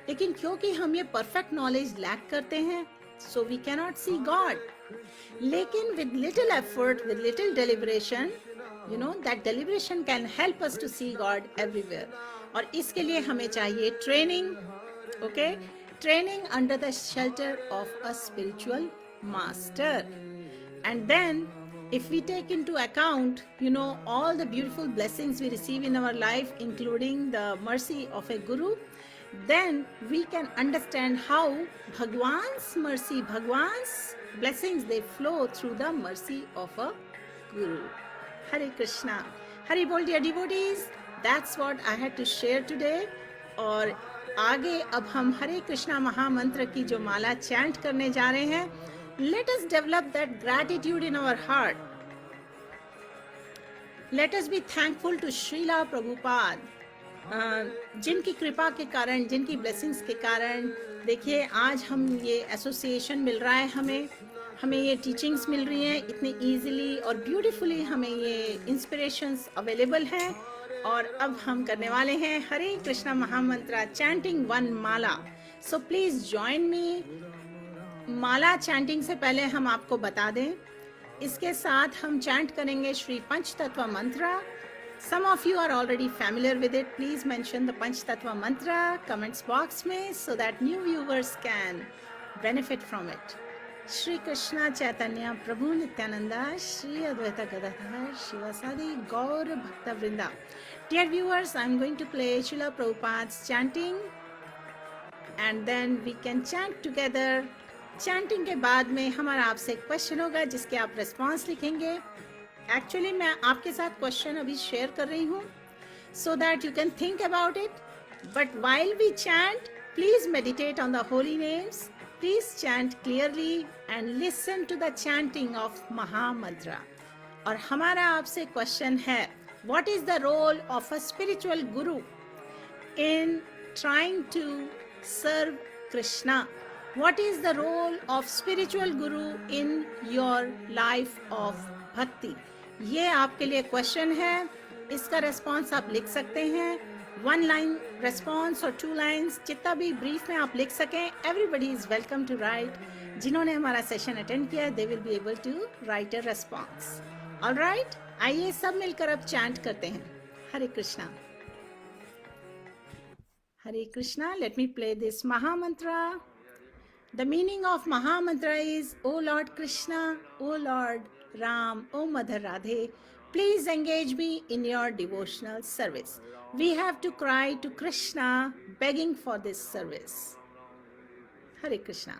लेकिन क्योंकि हम ये perfect knowledge lack करते हैं, so we cannot see God. लेकिन with little effort, with little deliberation, that deliberation can help us to see God everywhere. और इसके लिए हमें चाहिए training, okay? Training under the shelter of a spiritual master. And then if we take into account, all the beautiful blessings we receive in our life, including the mercy of a guru, then we can understand how Bhagwan's mercy, Bhagwan's blessings, they flow through the mercy of a guru. Hare Krishna. Hari Bol, dear devotees. That's what I had to share today. और आगे अब हम हरे कृष्णा महामंत्र की जो माला chant करने जा रहे हैं. Let us develop that gratitude in our heart. Let us be thankful to Srila Prabhupada. जिनकी कृपा के कारण, जिनकी ब्लेसिंग्स के कारण देखिए आज हम ये एसोसिएशन मिल रहा है, हमें ये टीचिंग्स मिल रही हैं इतनी इजीली और ब्यूटीफुली, हमें ये इंस्पिरेशंस अवेलेबल हैं. और अब हम करने वाले हैं हरे कृष्णा महामंत्र chanting one Mala. So please join me. Mala chanting से पहले हम आपको बता दें, इसके साथ हम चैंट करेंगे श्री पंच तत्व मंत्र. Some of you are already familiar with it. Please mention the Panch Tattva mantra comments box में so that new viewers can benefit from it. Shri Krishna Chaitanya Prabhu Nityananda Shri Advaita Gadadhar Shivasadi Gaur Bhakta Vrinda. Dear viewers, I am going to play Srila Prabhupada's chanting and then we can chant together. Chanting के बाद में हमारा आपसे एक question होगा जिसके आप response लिखेंगे. एक्चुअली मैं आपके साथ क्वेश्चन अभी शेयर कर रही हूँ so that you can think about it. But while we chant, please meditate on the holy names. Please chant clearly and listen to the chanting of mahamantra. और हमारा आपसे क्वेश्चन है, what is the role of a spiritual guru in trying to serve Krishna? What is the role of spiritual guru in your life of bhakti? ये आपके लिए question है. इसका response आप लिख सकते हैं, 1 लाइन रेस्पॉन्स और 2 लाइन्स, जितना भी ब्रीफ में आप लिख सकें. Everybody is welcome to write. जिन्होंने हमारा सेशन अटेंड किया है they will be able to write a response. Alright, आइए सब मिलकर अब चैंट करते हैं Hare Krishna. Hare Krishna. Let me play this mahamantra. The meaning of Mahamantra is, O Lord Krishna, O Lord Ram, O Mother Radhe, please engage me in your devotional service. We have to cry to Krishna begging for this service. Hare Krishna.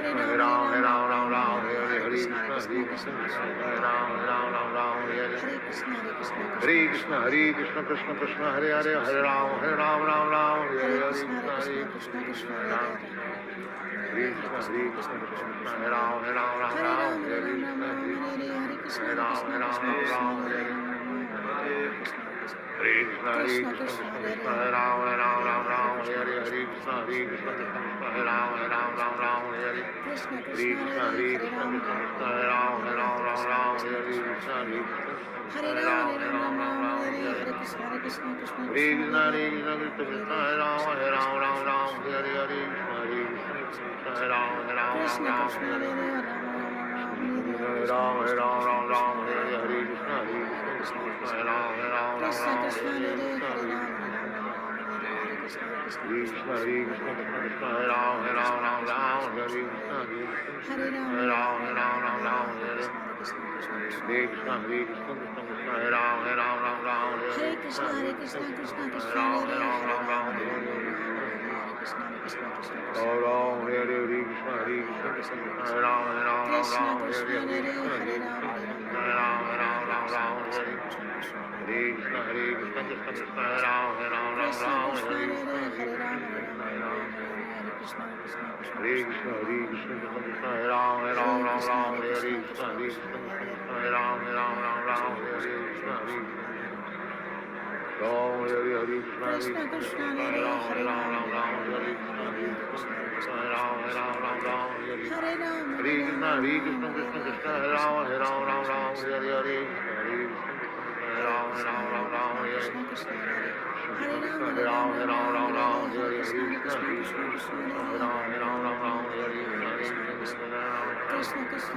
Hare Ram, Hare Ram, Ram Ram, Hare Hare, Hare Krishna, Hare Krishna, Hare Ram, Ram Ram, Hare Hare. Hare Krishna, Hare Krishna, Krishna Krishna, Hare Hare, Hare Ram, Ram Ram, Hare Hare, Hare Krishna, Hare Krishna, Hare Ram. Hare Krishna, Hare Krishna, Krishna Krishna, Hare Ram, Ram Ram, Hare Krishna, Hare Ram, Ram Ram, Hare Hare. Hare Krishna, Hare Krishna, Krishna Krishna, Hare Ram, Ram Ram, Hare Hare, Hare Krishna, Hare Krishna, Krishna Krishna, Hare Ram, Ram, Hare Hare. Hare Krishna, Hare Krishna, Krishna Krishna, Hare Ram, Ram, Hare Hare, Krishna, Hare Krishna, Hare Ram, Hare Hare. Hare Krishna, Hare Krishna, Krishna Krishna, Hare Ram, Ram, Hare Hare, Hare Krishna, Hare Krishna, Krishna Hare Ram, Ram, Hare Hare. Hare Ram, Hare Ram, Hare Hare, Hare Krishna, Hare Krishna, Krishna Hare Ram, Ram, Hare Hare. Krishna Hare Krishna Krishna Krishna Hare Ram Ram Ram Hare Krishna Hare Ram Ram Hare Krishna Krishna Krishna Hare Ram Ram Hare Krishna Hare Krishna Krishna Krishna Ram Hare Ram Hare Hare Krishna Krishna Krishna Ram Hare Krishna Hare Ram Ram Krishna Hare Krishna Krishna Hare Hare Hare Ram Ram Hare Krishna Krishna Krishna Hare Ram Ram Krishna Hare Krishna Hare Hare Krishna Hare Krishna Krishna Hare Ram Ram Hare Krishna Hare Krishna Hare Ram Ram Hare Krishna Ram Hare Krishna Krishna Krishna Hare Hare Ram Ram Hare Krishna Ram Ram Hare Hare Ram Krishna Krishna Krishna Hare Ram Ram Hare Hare Ram Ram Hare Krishna Krishna Hare Ram Hare Ram Hare Krishna Krishna Krishna Krishna Hare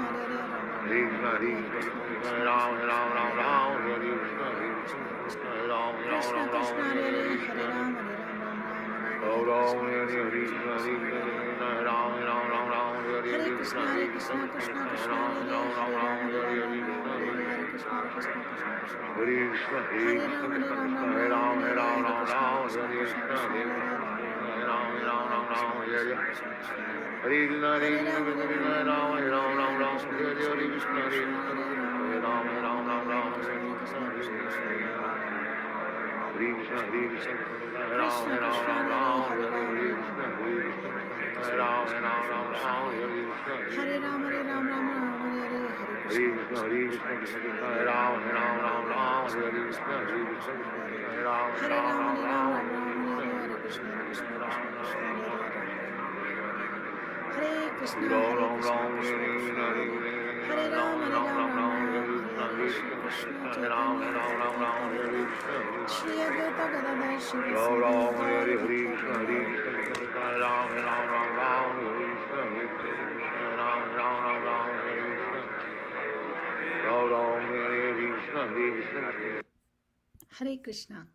Hare Ram Hare Ram Ram Ram Hare Hare Hare Krishna Hare Ram Hare Krishna Hare Ram Hare Ram Hare Ram Ram Ram Hare Krishna Krishna Krishna Hare Hare Hare Krishna Hare Ram Hare Ram Ram Hare Krishna Shri Advaita Gadadhar Shiva Ram Hare Krishna Hare Ram Ram Hare Krishna Ram Hare Krishna Hare Krishna.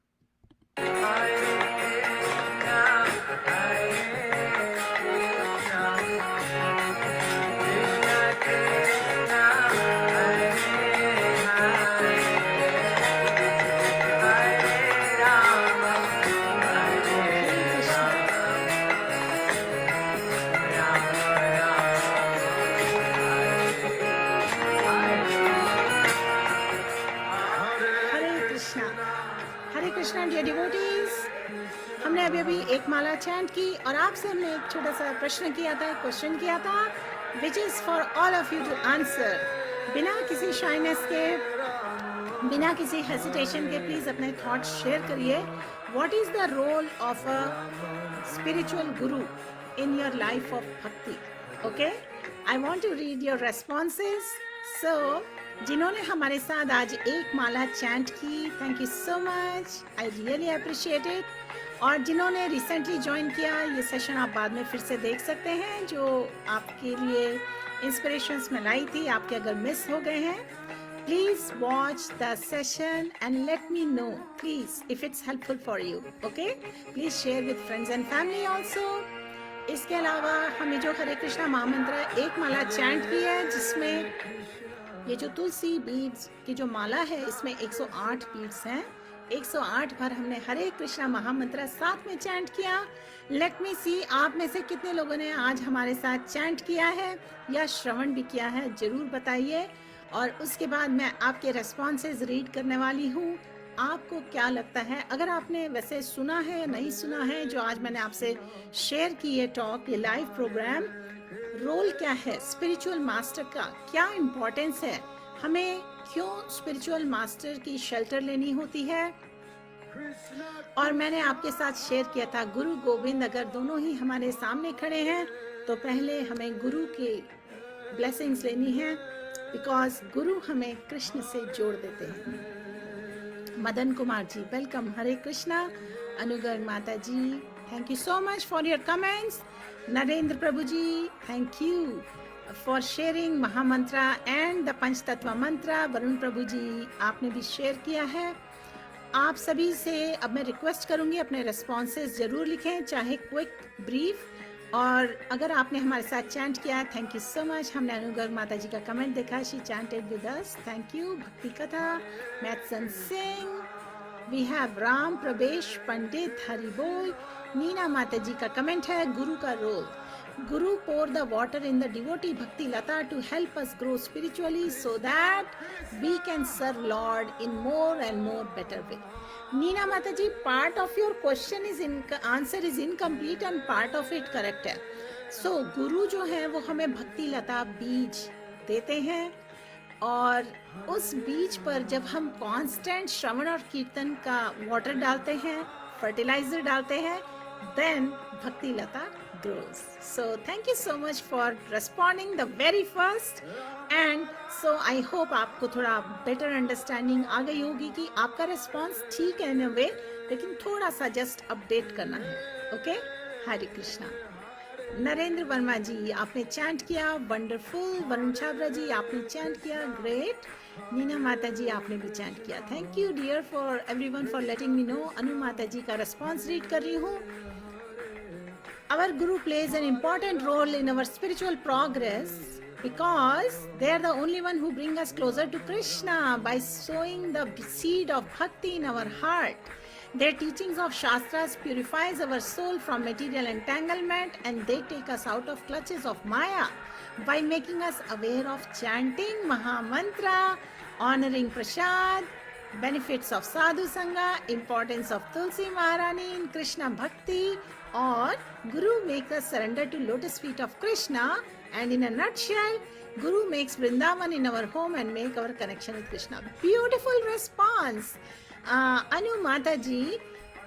Hare Krishna dear devotees, हमने अभी एक माला chant की और आपसे हमने एक छोटा सा प्रश्न किया था, क्वेश्चन किया था, which is for all of you to answer, बिना किसी शाइनेस के, बिना किसी हेसिटेशन के प्लीज अपने थॉट्स शेयर करिए. What is the role of a spiritual guru in your life of bhakti? Okay, I want to read your responses. So जिन्होंने हमारे साथ आज एक माला चैंट की, thank you so much, I really appreciate it. और जिन्होंने रिसेंटली ज्वाइन किया, ये सेशन आप बाद में फिर से देख सकते हैं, जो आपके लिए इंस्पिरेशंस में लाई थी. आपके अगर मिस हो गए हैं, please watch the session and let me know please if it's helpful for you. Okay, please share with friends and family also. इसके अलावा हमें जो हरे कृष्णा महामंत्र एक माला चैंट की है, जिसमें ये जो तुलसी बीड्स की जो माला है, इसमें 108 बीड्स हैं. 108 बार हमने हरे कृष्णा महामंत्र साथ में चैंट किया. लेट मी सी, आप में से कितने लोगों ने आज हमारे साथ चैंट किया है या श्रवण भी किया है, जरूर बताइए. और उसके बाद मैं आपके रेस्पॉन्सेज रीड करने वाली हूँ. आपको क्या लगता है, अगर आपने वैसे सुना है या नहीं सुना है जो आज मैंने आपसे शेयर की ये टॉक, ये लाइव प्रोग्राम, रोल क्या है स्पिरिचुअल मास्टर का, क्या इम्पोर्टेंस है, हमें क्यों स्पिरिचुअल मास्टर की शेल्टर लेनी होती है. और मैंने आपके साथ शेयर किया था, गुरु गोविंद अगर दोनों ही हमारे सामने खड़े हैं तो पहले हमें गुरु के ब्लेसिंग्स लेनी है, बिकॉज गुरु हमें कृष्ण से जोड़ देते हैं. Madan Kumar ji, welcome. Hare Krishna. Anugar Mata ji, thank you so much for your comments. Narendra Prabhu ji, thank you for sharing mahamantra and the panchatattva mantra. Varun प्रभु जी, आपने भी शेयर किया है. आप सभी से अब मैं रिक्वेस्ट करूंगी अपने रिस्पॉन्सेज जरूर लिखें, चाहे क्विक, ब्रीफ। और अगर आपने हमारे साथ चैंट किया, थैंक यू सो मच। हमने अनुगर्ग माता जी का कमेंट देखा, she chanted with us, thank you. Bhakti Katha, मैथसन सिंह, वी हैव राम प्रवेश पंडित, हरि बोल। नीना माता जी का कमेंट है, गुरु का role, Guru pour the water in the devotee Bhakti Lata to help us grow spiritually so that we can serve Lord in more and more better way. Neena Mataji, part of your question is answer is incomplete and part of it correct है. So गुरु जो है वो हमें भक्ति लता बीज देते हैं, और उस बीज पर जब हम कांस्टेंट श्रवण और कीर्तन का वाटर डालते हैं, फर्टिलाइजर डालते हैं, then Bhakti Lata grows. So thank you so much for responding the very first, and so I hope आपको थोड़ा better understanding आ गई होगी कि आपका response ठीक है in a way, लेकिन थोड़ा सा just update करना है. Okay? हरे कृष्णा। नरेंद्र वर्मा जी आपने चैंट किया, वंडरफुल। वरुण छाबरा जी आपने चैंट किया, ग्रेट। नीना माता जी आपने भी चैंट किया, thank you dear for everyone for letting me know. Anu Mata ji का रिस्पॉन्स रीड कर रही हूँ। Our Guru plays an important role in our spiritual progress because they are the only one who bring us closer to Krishna by sowing the seed of bhakti in our heart. Their teachings of Shastras purifies our soul from material entanglement, and they take us out of clutches of Maya by making us aware of chanting Mahamantra, honoring Prasad, benefits of Sadhu Sangha, importance of Tulsi Maharani in Krishna Bhakti, or Guru makes us surrender to lotus feet of Krishna, and in a nutshell, Guru makes Vrindavan in our home and make our connection with Krishna. Beautiful response. अनु माता जी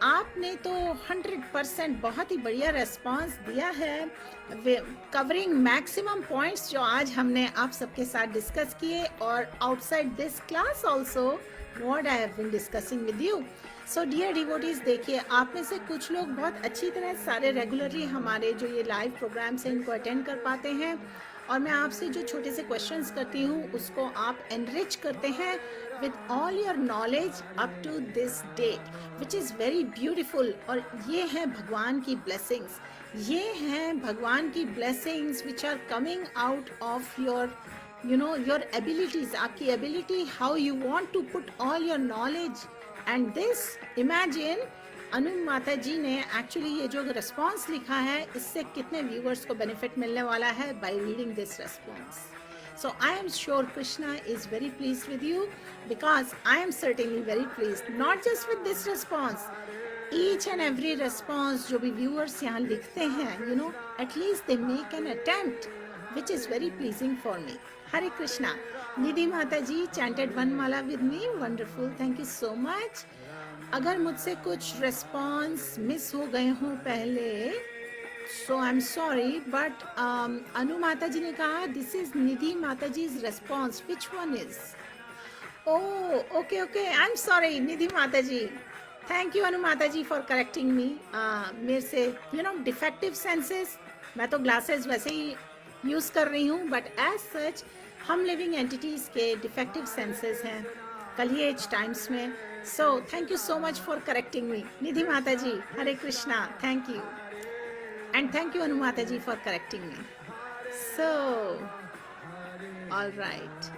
आपने तो 100% बहुत ही बढ़िया response दिया है, covering maximum points जो आज हमने आप सबके साथ डिस्कस किए, और outside this class also what I have been discussing with you. So dear devotees, देखिए आप में से कुछ लोग बहुत अच्छी तरह सारे रेगुलरली हमारे जो ये लाइव प्रोग्राम्स हैं इनको अटेंड कर पाते हैं, और मैं आपसे जो छोटे से क्वेश्चंस करती हूँ उसको आप एनरिच करते हैं with all your knowledge up to this date, which is very beautiful. और ये है भगवान की blessings, ये हैं भगवान की blessings which are coming out of your your abilities, आपकी ability, how you want to put all your knowledge. And this, imagine अनु माता जी ने एक्चुअली ये जो रिस्पॉन्स लिखा है इससे कितने व्यूअर्स को बेनिफिट मिलने वाला है by reading this response. So I am sure Krishna is very pleased with you, because I am certainly very pleased, not just with this response, each and every response जो भी viewers यहाँ लिखते हैं, at least they make an attempt, which is very pleasing for me. Hare Krishna. Nidhi Mata ji chanted one mala with me, wonderful, thank you so much. अगर मुझसे कुछ response miss हो गए हों पहले, so I'm sorry, but Anu Mata ji ने कहा this is Nidhi Mata ji's response. Which one is? Oh, okay, I'm sorry Nidhi Mata ji. Thank you Anu Mata ji for correcting me. मेरे से defective senses, मैं तो glasses वैसे ही use कर रही हूँ, but as such हम living entities के defective senses हैं कली एज टाइम्स में. So thank you so much for correcting me, Nidhi Mata ji. Hare Krishna. Thank you. And thank you Anu Mata ji for correcting me. So, all right.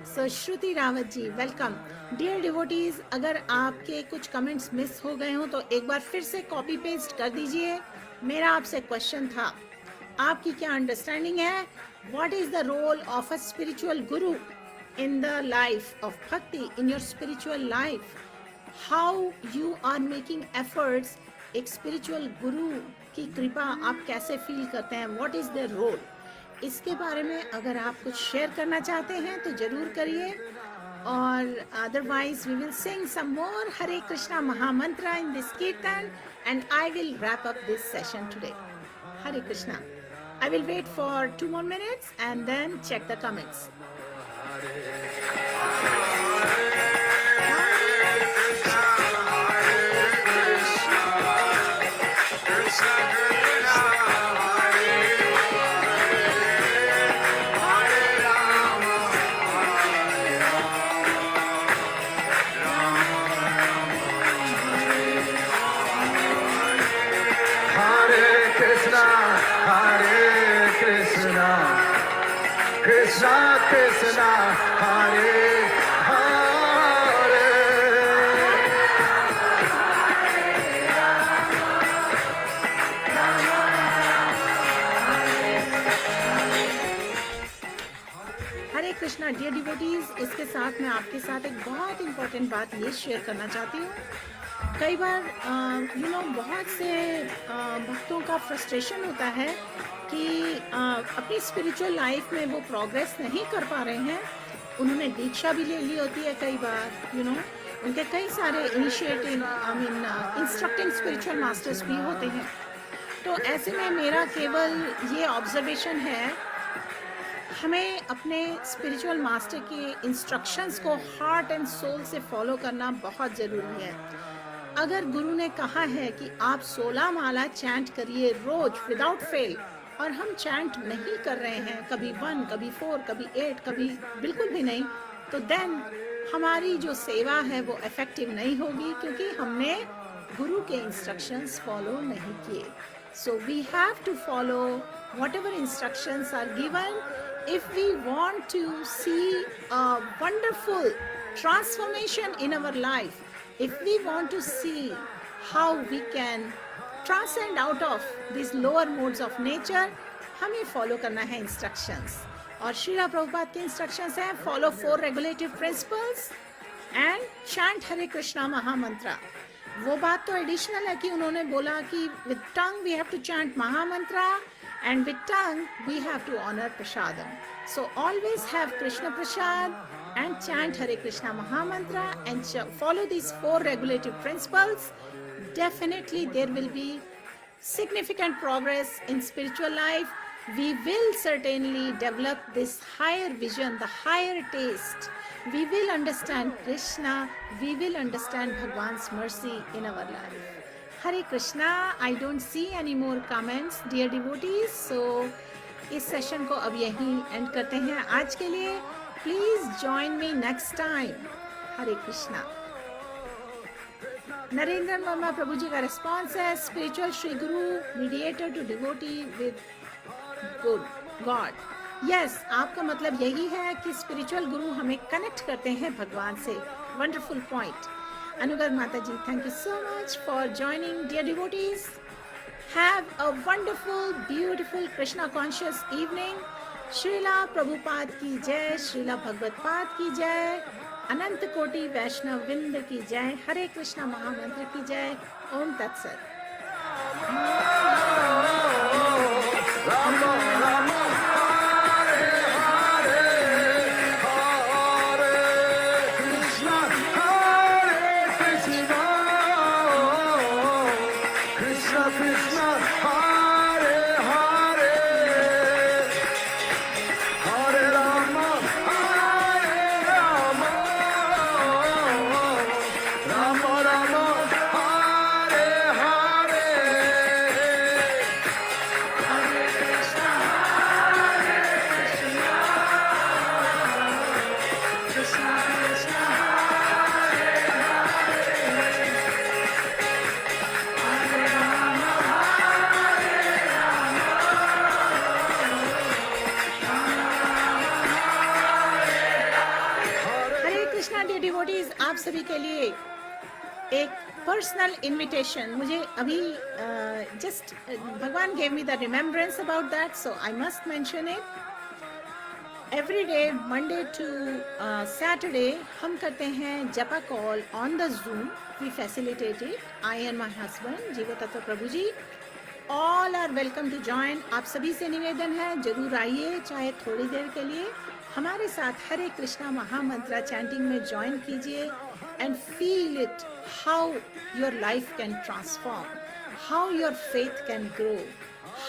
So Shruti Rawat ji, welcome. Dear devotees, अगर आपके कुछ comments miss हो गए हों तो एक बार फिर से कॉपी पेस्ट कर दीजिए. मेरा आपसे क्वेश्चन था, आपकी क्या अंडरस्टैंडिंग है? What is the role of a spiritual guru in the life of bhakti, in your spiritual life? How you are making efforts? एक स्पिरिचुअल गुरु की कृपा आप कैसे फील करते हैं? What is their role? इसके बारे में अगर आप कुछ शेयर करना चाहते हैं तो जरूर करिए, और अदरवाइज वी विल सिंग सम मोर हरे कृष्णा महामंत्र इन दिस कीर्तन, and I will wrap up this session today. Hare Krishna. I will wait for 2 more minutes and then check the comments. Krishna, Hare Hare. Hare Krishna dear devotees, इसके साथ मैं आपके साथ एक बहुत important बात ये शेयर करना चाहती हूँ। कई बार बहुत से भक्तों का फ्रस्ट्रेशन होता है कि अपनी स्पिरिचुअल लाइफ में वो प्रोग्रेस नहीं कर पा रहे हैं। उन्होंने दीक्षा भी ले ली होती है, कई बार उनके कई सारे इनिशिएटिव इंस्ट्रक्टिंग स्पिरिचुअल मास्टर्स भी होते हैं। तो ऐसे में मेरा केवल ये ऑब्जर्वेशन है, हमें अपने स्पिरिचुअल मास्टर के इंस्ट्रक्शंस को हार्ट एंड सोल से फॉलो करना बहुत ज़रूरी है। अगर गुरु ने कहा है कि आप 16 माला चैंट करिए रोज विदाउट फेल, और हम चैंट नहीं कर रहे हैं, कभी 1, कभी 4, कभी 8, कभी बिल्कुल भी नहीं, तो देन हमारी जो सेवा है वो इफेक्टिव नहीं होगी, क्योंकि हमने गुरु के इंस्ट्रक्शंस फॉलो नहीं किए। So we have to follow whatever instructions are given if we want to see a wonderful transformation in our life, if we want to see how we can transcend out of these lower modes of nature, हमें follow करना है instructions. और श्रीला प्रभुपाद के instructions हैं, follow 4 regulative principles and chant Hare Krishna mahamantra. वो बात तो additional है कि उन्होंने बोला कि with tongue we have to chant mahamantra, and with tongue we have to honor prasadam. So always have Krishna prasad and chant Hare Krishna Mahamantra and follow these 4 regulative principles. Definitely there will be significant progress in spiritual life. We will certainly develop this higher vision, the higher taste. We will understand Krishna, we will understand Bhagwan's mercy in our life. Hare Krishna. I don't see any more comments dear devotees, so इस session को अब यहीं and करते हैं आज के लिए। Please join me next time. Hare Krishna. Narendra Verma Prabhu ji का रिस्पॉन्स है, spiritual Shri guru mediator to devotee with God. Yes, आपका मतलब यही है कि स्पिरिचुअल गुरु हमें कनेक्ट करते हैं भगवान से। Wonderful point. Anugar Mataji, thank you so much for joining, dear devotees. Have a wonderful, beautiful Krishna conscious evening. Srila Prabhupada की जय, श्रीला भगवत पाद की जय, अनंत कोटि वैष्णव विंद की जय, हरे कृष्णा महामंत्र की जय। ओम तत्सत। Krishna, Hare Hare, Hare Rama, Hare Rama, Rama Rama, Hare Hare, Hare Krishna, Krishna Krishna, devotees, आप सभी के लिए एक पर्सनल इनविटेशन। मुझे अभी just Bhagavan gave me the remembrance about that, so I must mention it. Every day Monday to Saturday हम करते हैं japa call on the Zoom. We facilitate it, I and my husband Jiva Tattva Prabhu ji. All are welcome to join. आप सभी से निवेदन है, जरूर आइए, चाहे थोड़ी देर के लिए हमारे साथ हरे कृष्णा महामंत्रा चैंटिंग में ज्वाइन कीजिए and feel it, how your life can transform, how your faith can grow,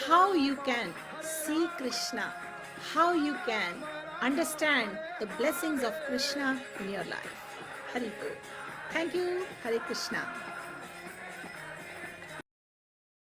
how you can see Krishna, how you can understand the blessings of Krishna in your life. Hari Bol. Thank you. Hare Krishna.